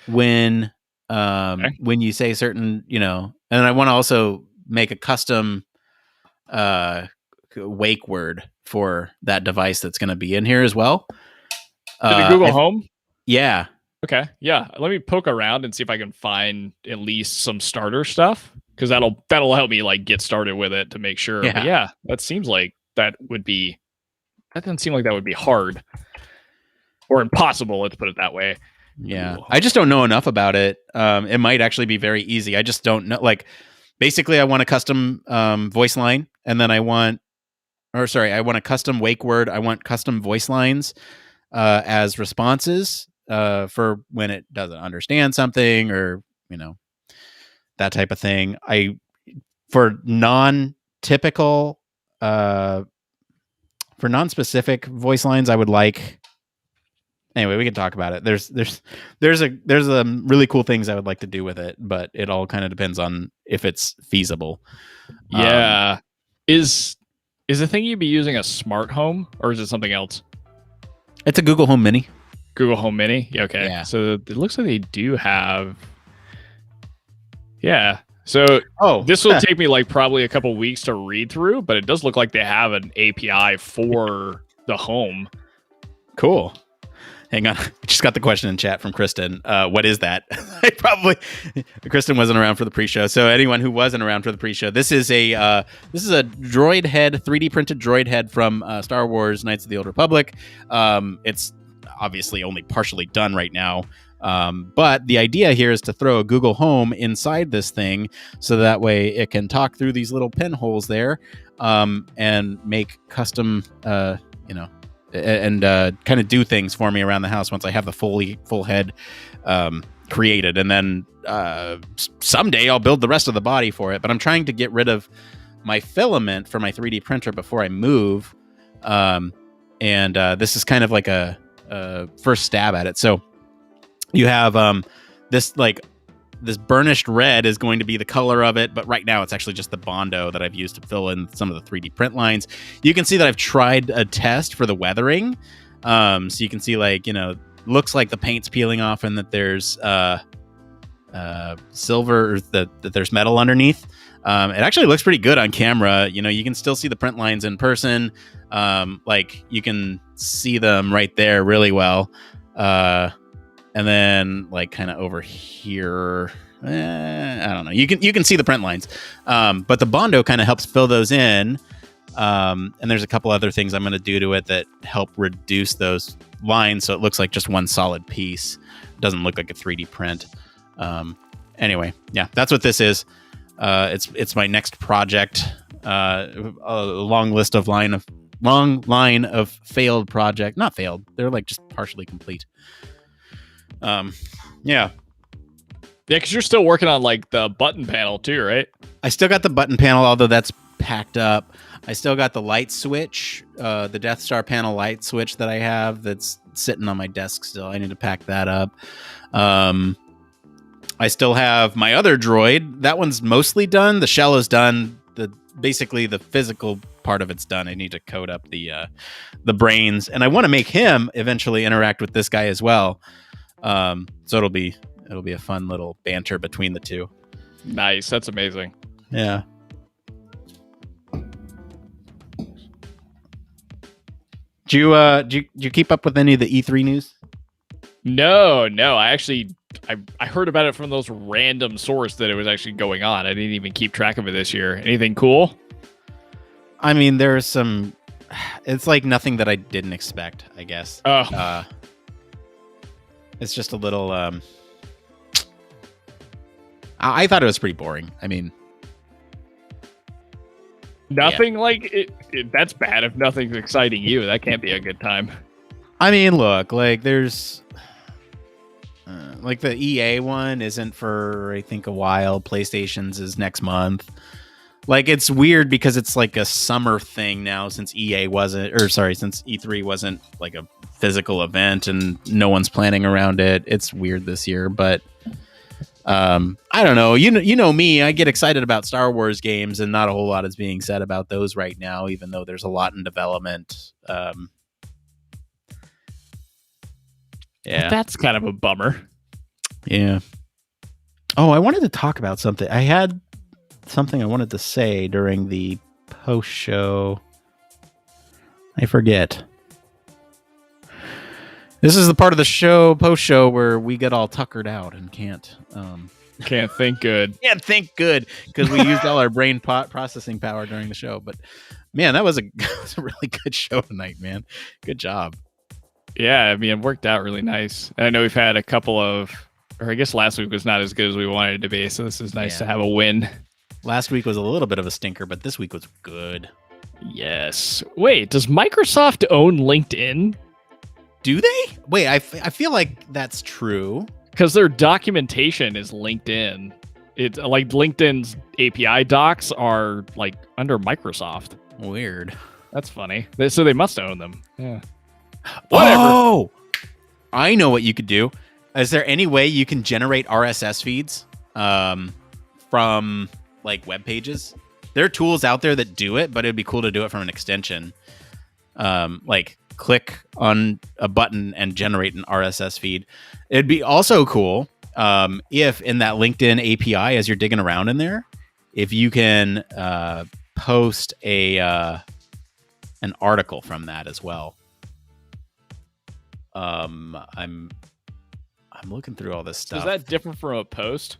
when you say certain, and I want to also make a custom wake word for that device that's going to be in here as well. Google Home? Yeah. Okay, yeah. Let me poke around and see if I can find at least some starter stuff, because that'll help me like get started with it to make sure. Yeah. But yeah, that seems like that would be that doesn't seem like that would be hard or impossible. Let's put it that way. Yeah, I just don't know enough about it. It might actually be very easy. I just don't know. Like, basically, I want a custom voice line, and then I want a custom wake word. I want custom voice lines as responses for when it doesn't understand something, or that type of thing. For non-typical, for non-specific voice lines, I would like. Anyway, we can talk about it. There's really cool things I would like to do with it, but it all kind of depends on if it's feasible. Yeah. Is the thing you'd be using a smart home, or is it something else? It's a Google Home Mini. Google Home Mini? Okay. Yeah. So it looks like they do have... Yeah. So this will take me like probably a couple weeks to read through, but it does look like they have an API for the home. Cool. Hang on. I just got the question in chat from Kristen. What is that? Kristen wasn't around for the pre-show. So anyone who wasn't around for the pre-show, this is a droid head, 3D printed droid head from Star Wars Knights of the Old Republic. It's obviously only partially done right now. But the idea here is to throw a Google Home inside this thing, so that way it can talk through these little pinholes there, and make custom, and kind of do things for me around the house once I have the full head created. And then someday I'll build the rest of the body for it. But I'm trying to get rid of my filament for my 3D printer before I move. And this is kind of like a first stab at it. So you have this burnished red is going to be the color of it, but right now it's actually just the Bondo that I've used to fill in some of the 3D print lines. You can see that I've tried a test for the weathering. So you can see, looks like the paint's peeling off and that there's silver, or that there's metal underneath. It actually looks pretty good on camera. You can still see the print lines in person. You can see them right there really well. And then kind of over here, I don't know. You can see the print lines, but the Bondo kind of helps fill those in. And there's a couple other things I'm going to do to it that help reduce those lines, so it looks like just one solid piece. It doesn't look like a 3D print. Anyway, yeah, that's what this is. It's my next project. A long line of failed project. Not failed. They're just partially complete. Yeah, because you're still working on the button panel too, right? I still got the button panel, although that's packed up. I still got the light switch, the Death Star panel light switch that I have that's sitting on my desk still. I need to pack that up. I still have my other droid. That one's mostly done. The shell is done. Basically the physical part of it's done. I need to code up the brains, and I want to make him eventually interact with this guy as well. So it'll be a fun little banter between the two. Nice. That's amazing. Yeah. Did you keep up with any of the E3 news? No. I heard about it from those random source that it was actually going on. I didn't even keep track of it this year. Anything cool? I mean, there's some. It's nothing that I didn't expect, I guess. Oh. It's just a little. I thought it was pretty boring. I mean, nothing that's bad. If nothing's exciting you, that can't be a good time. I mean, look, there's the EA one isn't for, I think, a while. PlayStation's is next month. It's weird because it's a summer thing now, since since E3 wasn't a physical event and no one's planning around it. It's weird this year, but I don't know. You know me, I get excited about Star Wars games, and not a whole lot is being said about those right now, even though there's a lot in development. Yeah, well, that's kind of a bummer. Yeah. Oh, I wanted to talk about something. I had something I wanted to say during the post show. I forget. This is the part of the show, post show, where we get all tuckered out and can't Can't think good. Can't think good because we used all our brain processing power during the show. But man, that was a really good show tonight, man. Good job. Yeah, I mean, it worked out really nice. And I know we've had a couple of, or I guess last week was not as good as we wanted it to be. So this is nice to have a win. Last week was a little bit of a stinker, but this week was good. Yes. Wait, does Microsoft own LinkedIn? Do they? Wait, I feel like that's true. Because their documentation is LinkedIn. It's like LinkedIn's API docs are like under Microsoft. Weird. That's funny. So they must own them. Yeah. Whatever. Oh, I know what you could do. Is there any way you can generate RSS feeds from like web pages? There are tools out there that do it, but it'd be cool to do it from an extension. Like click on a button and generate an RSS feed. It'd be also cool if in that LinkedIn API, as you're digging around in there, if you can post an article from that as well. I'm looking through all this stuff. Is that different from a post?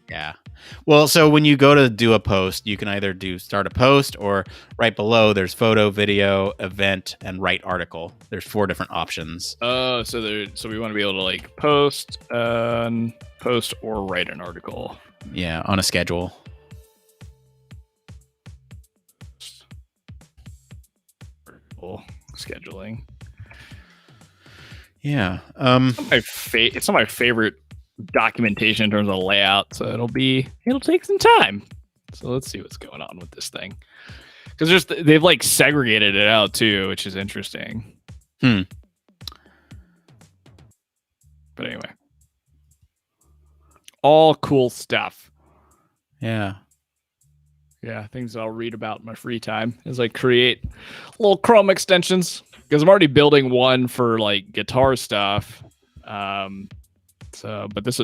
Yeah. Well, so when you go to do a post, you can either do start a post or right below there's photo, video, event, and write article. There's 4 different options. Oh, so we want to be able to like post or write an article. Yeah, on a schedule. Article scheduling. Yeah. It's not my favorite documentation in terms of layout, so it'll take some time. So let's see what's going on with this thing. Because they've like segregated it out too, which is interesting. But anyway. All cool stuff. Yeah. Yeah, things I'll read about in my free time as I create little Chrome extensions. Because I'm already building one for like guitar stuff. But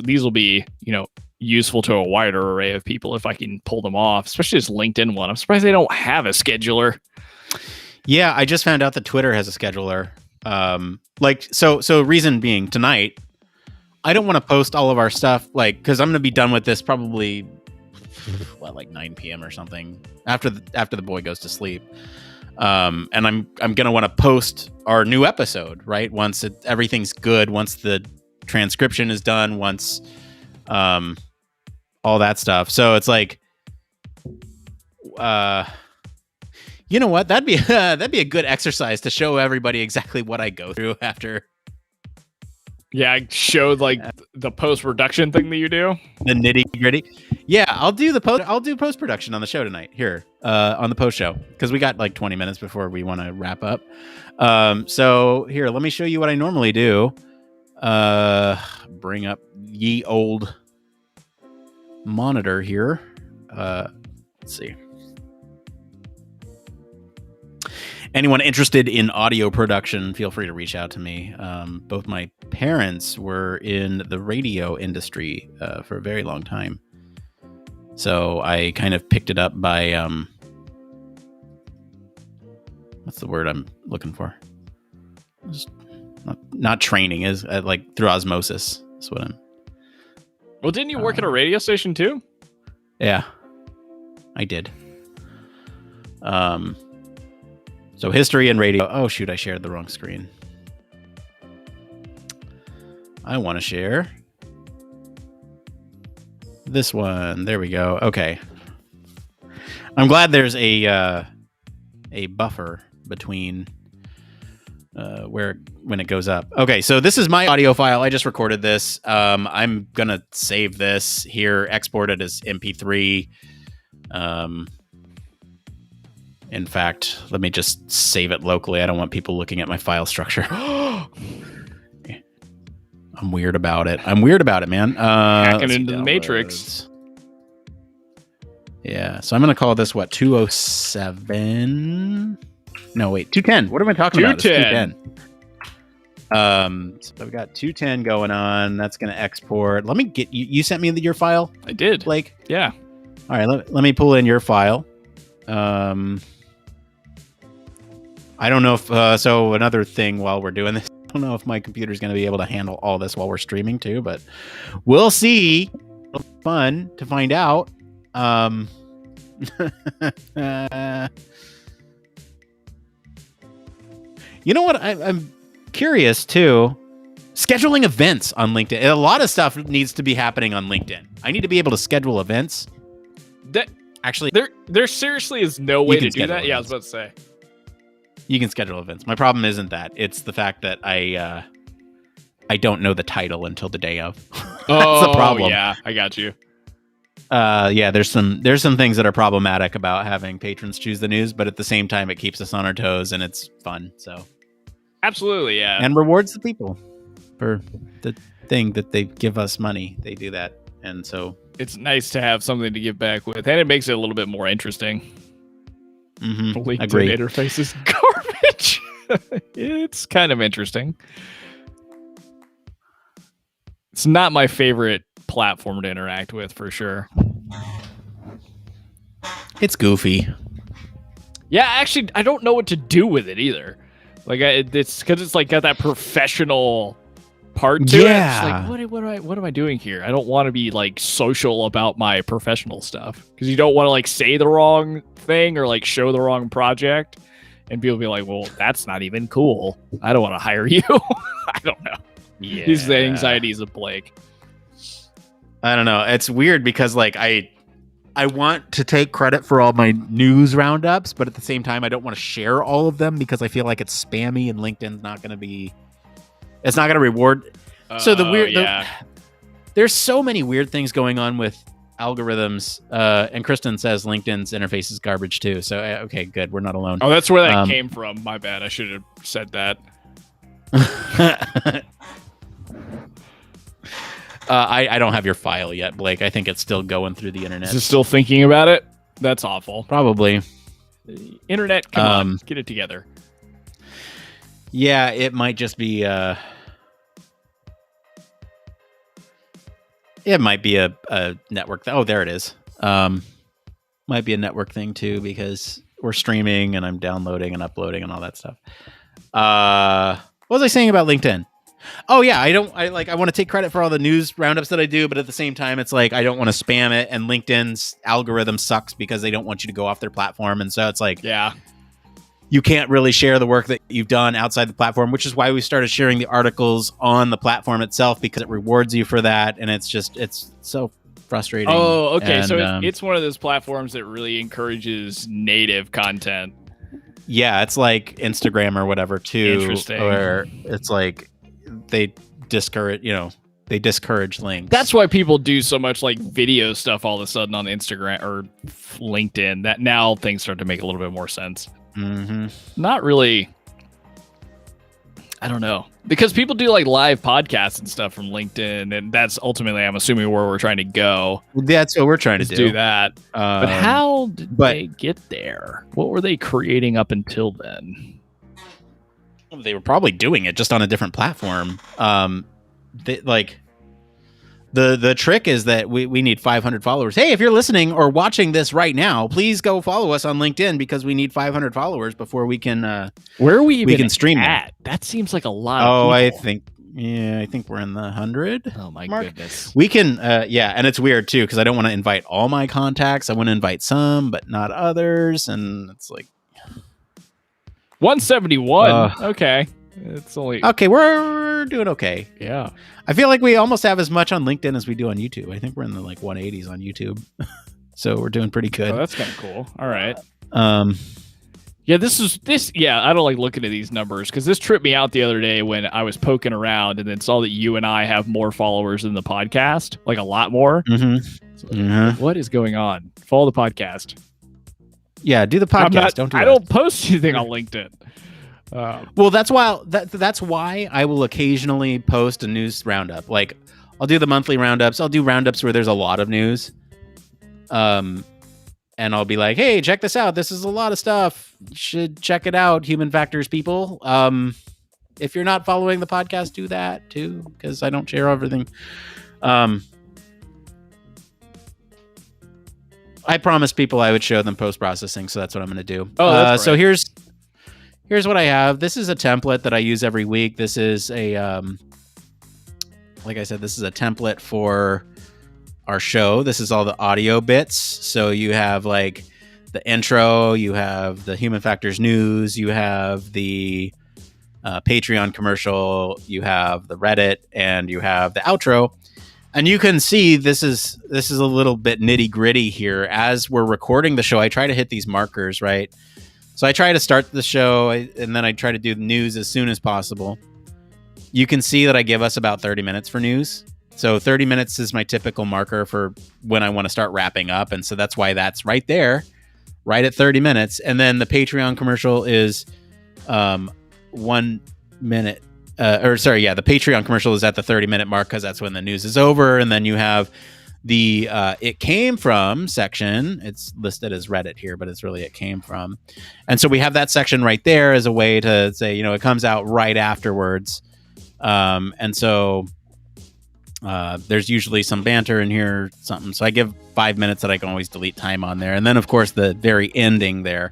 these will be, useful to a wider array of people if I can pull them off, especially this LinkedIn one. I'm surprised they don't have a scheduler. Yeah, I just found out that Twitter has a scheduler. So reason being tonight, I don't want to post all of our stuff, because I'm going to be done with this probably, like 9 p.m. or something after the boy goes to sleep. And I'm going to want to post our new episode, right? Once everything's good, once the transcription is done, once all that stuff. So it's like, you know what? That'd be a good exercise to show everybody exactly what I go through after. Yeah, I showed the post-production thing that you do. The nitty-gritty. Yeah, I'll do post-production on the show tonight here on the post show because we got 20 minutes before we want to wrap up. So here, let me show you what I normally do. Bring up ye old monitor here. Let's see. Anyone interested in audio production, feel free to reach out to me. Both my parents were in the radio industry for a very long time. So I kind of picked it up by, what's the word I'm looking for? Just not training, is through osmosis. That's what I'm. Well, didn't you work at a radio station too? Yeah, I did. So history and radio. Oh, shoot, I shared the wrong screen. I want to share this one. There we go. Okay. I'm glad there's a buffer between when it goes up. Okay, so this is my audio file. I just recorded this. I'm going to save this here, export it as MP3. In fact, let me just save it locally. I don't want people looking at my file structure. I'm weird about it. Man. Hacking into the Matrix. Yeah, so I'm going to call this, 207? No, wait, 210. What am I talking about? 210. So I've got 210 going on. That's going to export. Let me get... You sent me your file? I did. Blake? Yeah. All right, let me pull in your file. I don't know if so another thing while we're doing this, I don't know if my computer's going to be able to handle all this while we're streaming too, but we'll see. fun to find out. You know what? I'm curious too. Scheduling events on LinkedIn. A lot of stuff needs to be happening on LinkedIn. I need to be able to schedule events. That actually, there seriously is no way to do that. Events. Yeah, I was about to say. You can schedule events. My problem isn't that. It's the fact that I don't know the title until the day of. That's the problem. Yeah, I got you. Yeah, there's some things that are problematic about having patrons choose the news, but at the same time, it keeps us on our toes and it's fun. So, absolutely, yeah, and rewards the people for the thing that they give us money. They do that, and so it's nice to have something to give back with, and it makes it a little bit more interesting. LinkedIn interface is garbage. It's kind of interesting. It's not my favorite platform to interact with for sure. It's goofy. Yeah, actually, I don't know what to do with it either. Like, it's because it's like got that professional part to it. It's like, what am I doing here? I don't want to be like social about my professional stuff because you don't want to like say the wrong thing or like show the wrong project, and people be like, well, that's not even cool. I don't want to hire you. I don't know. Yeah, these are the anxieties of Blake. I don't know. It's weird because like I want to take credit for all my news roundups, but at the same time, I don't want to share all of them because I feel like it's spammy and LinkedIn's not going to reward. So there's so many weird things going on with algorithms. And Kristen says LinkedIn's interface is garbage too. So, okay, good. We're not alone. Oh, that's where that came from. My bad. I should have said that. I don't have your file yet, Blake. I think it's still going through the internet. Is it still thinking about it? That's awful. Probably. Internet, come on, get it together. Yeah, it might just be. It might be a network. Oh, there it is. Might be a network thing too because we're streaming and I'm downloading and uploading and all that stuff. What was I saying about LinkedIn? Oh yeah, I want to take credit for all the news roundups that I do, but at the same time, it's like I don't want to spam it, and LinkedIn's algorithm sucks because they don't want you to go off their platform, and so it's like, yeah, you can't really share the work that you've done outside the platform, which is why we started sharing the articles on the platform itself because it rewards you for that, and it's so frustrating. Oh, okay, and, so it's one of those platforms that really encourage native content. Yeah, it's like Instagram or whatever too. Interesting. Where it's like they discourage links. That's why people do so much like video stuff all of a sudden on Instagram or LinkedIn. That now things start to make a little bit more sense. Mm-hmm. Not really. I don't know, because people do like live podcasts and stuff from LinkedIn, and that's ultimately, I'm assuming, where we're trying to go. That's what we're trying to do that. But how did they get there? What were they creating up until then? They were probably doing it just on a different platform. The trick is that we need 500 followers. Hey, if you're listening or watching this right now, please go follow us on LinkedIn because we need 500 followers before we can. Where are we even we can stream at? That seems like a lot. Oh, of I think we're in the 100. Oh my mark. Goodness. We can. And it's weird too because I don't want to invite all my contacts. I want to invite some, but not others, and it's like 171. Okay. It's only okay. We're doing okay. Yeah. I feel like we almost have as much on LinkedIn as we do on YouTube. I think we're in the 180s on YouTube. So we're doing pretty good. Oh, that's kind of cool. All right. Yeah, I don't like looking at these numbers because this tripped me out the other day when I was poking around and then saw that you and I have more followers than the podcast, like a lot more. Mm-hmm. What is going on? Follow the podcast. Yeah, do the podcast. I don't post anything on LinkedIn. Well, that's why I will occasionally post a news roundup. Like, I'll do the monthly roundups. I'll do roundups where there's a lot of news. And I'll be like, hey, check this out. This is a lot of stuff. You should check it out, human factors people. If you're not following the podcast, do that too, because I don't share everything. I promised people I would show them post-processing, so that's what I'm going to do. So here's what I have. This is a template that I use every week. This is a, like I said, this is a template for our show. This is all the audio bits. So you have like the intro, you have the Human Factors news, you have the Patreon commercial, you have the Reddit, and you have the outro. And you can see this is a little bit nitty gritty here. As we're recording the show, I try to hit these markers, right? So I try to start the show, and then I try to do the news as soon as possible. You can see that I give us about 30 minutes for news. So 30 minutes is my typical marker for when I want to start wrapping up. And so that's why that's right there, right at 30 minutes. And then the Patreon commercial is 1 minute. The Patreon commercial is at the 30-minute mark because that's when the news is over. And then you have the It Came From section. It's listed as Reddit here, but it's really It Came From. And so we have that section right there as a way to say, it comes out right afterwards. And so there's usually some banter in here, something. So I give 5 minutes that I can always delete time on there. And then, of course, the very ending there.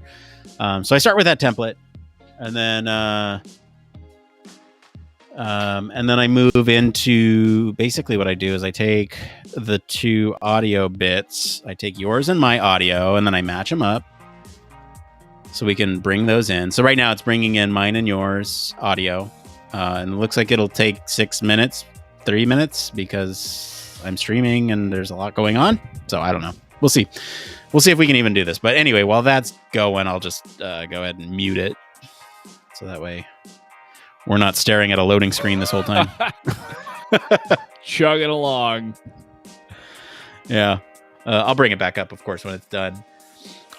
So I start with that template. And then I move into basically what I do is I take the two audio bits. I take yours and my audio, and then I match them up so we can bring those in. So right now it's bringing in mine and yours audio. And it looks like it'll take 6 minutes, 3 minutes, because I'm streaming and there's a lot going on. So I don't know. We'll see. We'll see if we can even do this. But anyway, while that's going, I'll just go ahead and mute it. So that way we're not staring at a loading screen this whole time. Chugging along. Yeah. I'll bring it back up, of course, when it's done.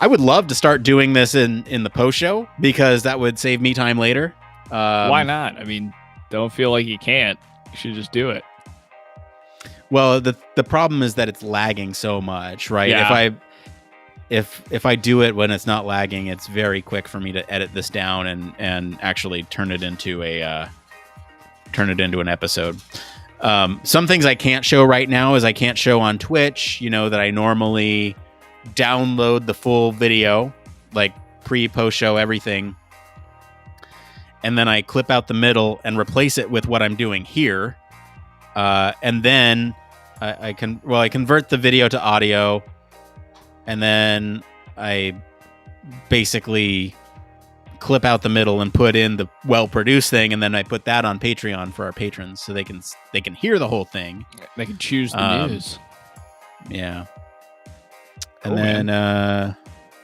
I would love to start doing this in the post show because that would save me time later. Why not? I mean, don't feel like you can't. You should just do it. Well, the problem is that it's lagging so much, right? Yeah. If I do it when it's not lagging, it's very quick for me to edit this down and actually turn it into an episode. Some things I can't show right now is I can't show on Twitch, that I normally download the full video, like pre-post show, everything. And then I clip out the middle and replace it with what I'm doing here. And then I convert the video to audio, and then I basically clip out the middle and put in the well-produced thing, and then I put that on Patreon for our patrons so they can hear the whole thing. They can choose the news. Yeah. And then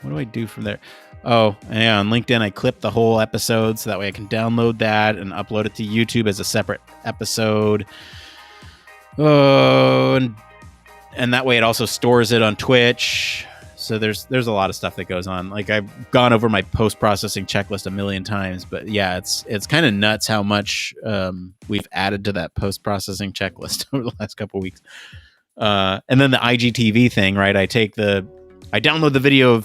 what do I do from there? Oh, yeah, on LinkedIn, I clip the whole episode so that way I can download that and upload it to YouTube as a separate episode. Oh, and that way it also stores it on Twitch. So there's a lot of stuff that goes on. Like, I've gone over my post-processing checklist a million times, but yeah, it's kind of nuts how much we've added to that post-processing checklist over the last couple of weeks. And then the IGTV thing, right? I download the video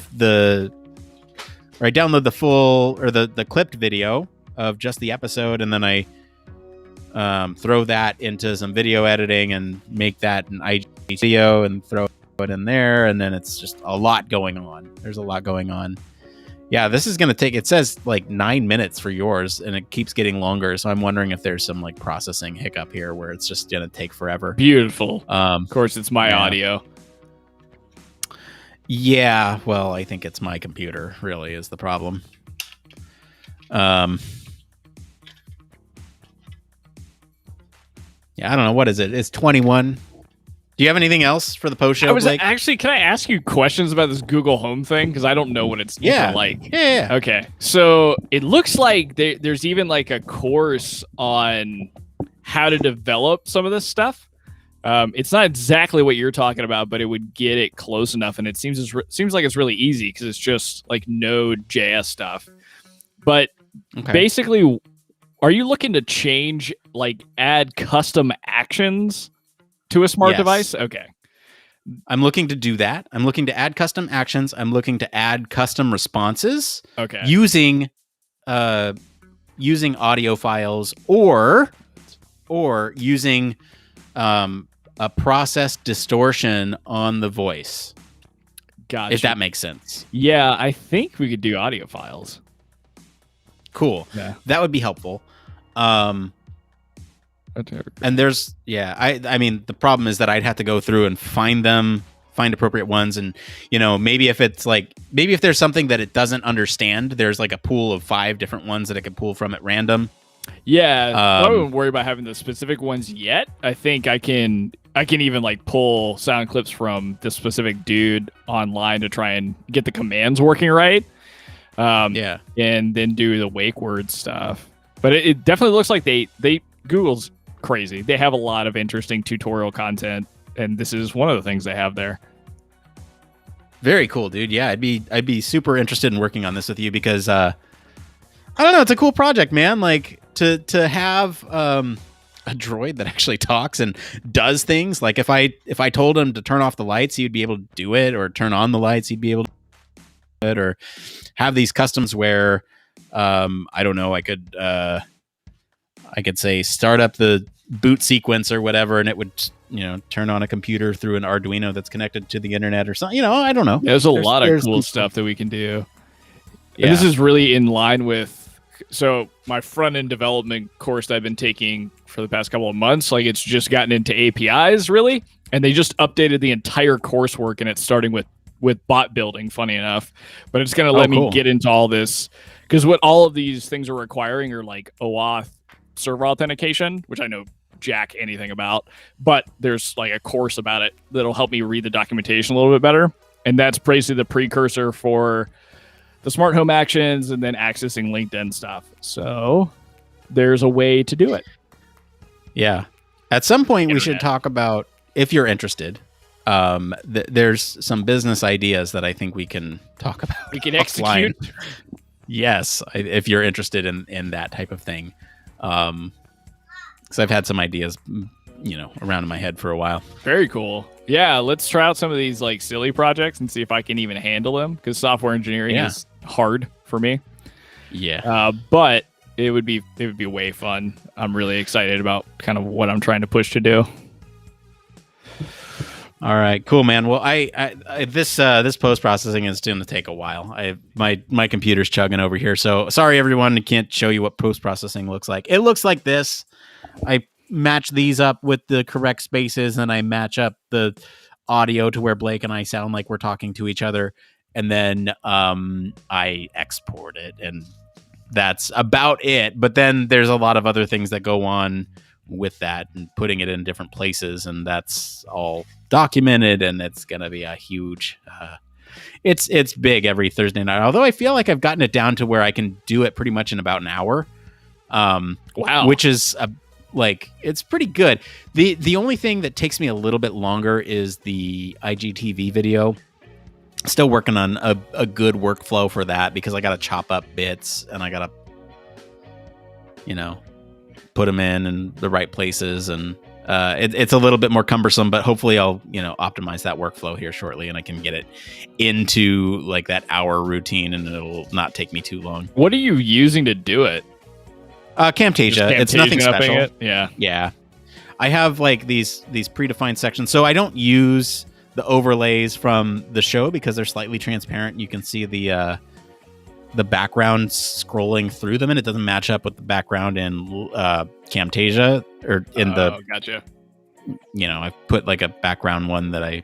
I download the full or the clipped video of just the episode, and then I throw that into some video editing and make that an IG video and throw it in there, and then it's just a lot going on. There's a lot going on. Yeah, this is going to take, it says like 9 minutes for yours, and it keeps getting longer, so I'm wondering if there's some like processing hiccup here where it's just going to take forever. Beautiful. Of course, it's my audio. Yeah, well, I think it's my computer really is the problem. Yeah, I don't know. What is it? It's 21. Do you have anything else for the post show, Blake? Can I ask you questions about this Google Home thing? Because I don't know what it's like. Yeah. Okay. So it looks like there's even like a course on how to develop some of this stuff. It's not exactly what you're talking about, but it would get it close enough. And it seems like it's really easy because it's just like Node.js stuff. But basically, are you looking to add custom actions to a smart device? Okay. I'm looking to do that. I'm looking to add custom actions. I'm looking to add custom responses. Okay. Using audio files or using a process distortion on the voice. Gotcha. If that makes sense. Yeah, I think we could do audio files. Cool. Yeah. That would be helpful. And there's, I mean, the problem is that I'd have to go through and find appropriate ones. And, maybe if there's something that it doesn't understand, there's like a pool of 5 different ones that it can pull from at random. Yeah. I wouldn't worry about having the specific ones yet. I think I can even like pull sound clips from the specific dude online to try and get the commands working right. And then do the wake word stuff. But it definitely looks like Google's crazy. They have a lot of interesting tutorial content, and this is one of the things they have there. Very cool, dude. Yeah, I'd be super interested in working on this with you because I don't know, it's a cool project, man. Like to have a droid that actually talks and does things. Like if I told him to turn off the lights, he'd be able to do it, or turn on the lights, he'd be able to do it, or have these customs where I don't know, I could say start up the boot sequence or whatever, and it would turn on a computer through an Arduino that's connected to the internet or something. I don't know. There's a lot of cool stuff that we can do. Yeah. And this is really in line with my front-end development course that I've been taking for the past couple of months. Like, it's just gotten into APIs, really, and they just updated the entire coursework, and it's starting with bot building, funny enough. But it's going to let me get into all this, because what all of these things are requiring are like OAuth server authentication, which I know jack anything about, but there's like a course about it that'll help me read the documentation a little bit better. And that's basically the precursor for the smart home actions and then accessing LinkedIn stuff. So there's a way to do it. Yeah. At some point we should talk about, if you're interested, there's some business ideas that I think we can talk about. We can execute. Yes. If you're interested in that type of thing. Because I've had some ideas, around in my head for a while. Very cool. Yeah, let's try out some of these like silly projects and see if I can even handle them, because software engineering is hard for me. Yeah. But it would be way fun. I'm really excited about kind of what I'm trying to push to do. All right, cool, man. Well, this post processing is going to take a while. My computer's chugging over here, so sorry everyone, I can't show you what post processing looks like. It looks like this. I match these up with the correct spaces, and I match up the audio to where Blake and I sound like we're talking to each other, and then I export it, and that's about it. But then there's a lot of other things that go on with that and putting it in different places, and that's all documented, and it's gonna be a huge it's big every Thursday night, although I feel like I've gotten it down to where I can do it pretty much in about an hour. Wow. Which is it's pretty good. The only thing that takes me a little bit longer is the IGTV video. Still working on a good workflow for that, because I gotta chop up bits and I gotta put them in the right places, and it's a little bit more cumbersome, but hopefully I'll optimize that workflow here shortly, and I can get it into like that hour routine, and it'll not take me too long. What are you using to do it? Camtasia. It's nothing special. Yeah. I have like these predefined sections, so I don't use the overlays from the show because they're slightly transparent. You can see the background scrolling through them, and it doesn't match up with the background in Camtasia or in the. Gotcha. I put like a background one that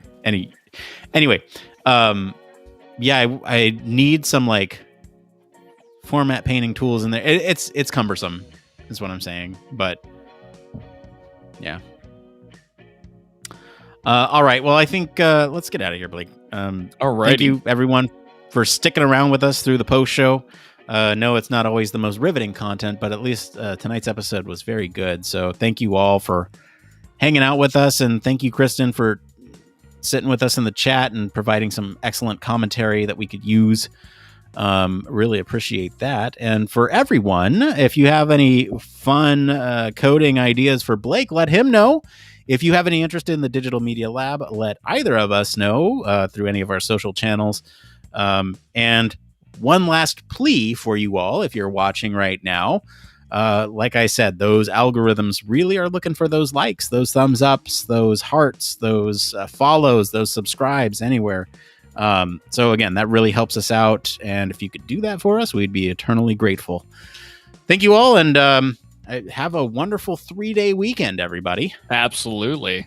anyway. I need some like format painting tools in there. It's cumbersome, is what I'm saying. But yeah. All right. Well, I think let's get out of here, Blake. All right. Thank you, everyone, for sticking around with us through the post show. No, it's not always the most riveting content, but at least tonight's episode was very good. So thank you all for hanging out with us, and thank you, Kristen, for sitting with us in the chat and providing some excellent commentary that we could use. Really appreciate that. And for everyone, if you have any fun coding ideas for Blake, let him know. If you have any interest in the Digital Media Lab, let either of us know through any of our social channels. And one last plea for you all, if you're watching right now, like I said, those algorithms really are looking for those likes, those thumbs ups, those hearts, those follows, those subscribes, anywhere. So again, that really helps us out. And if you could do that for us, we'd be eternally grateful. Thank you all. And have a wonderful 3-day weekend, everybody. Absolutely.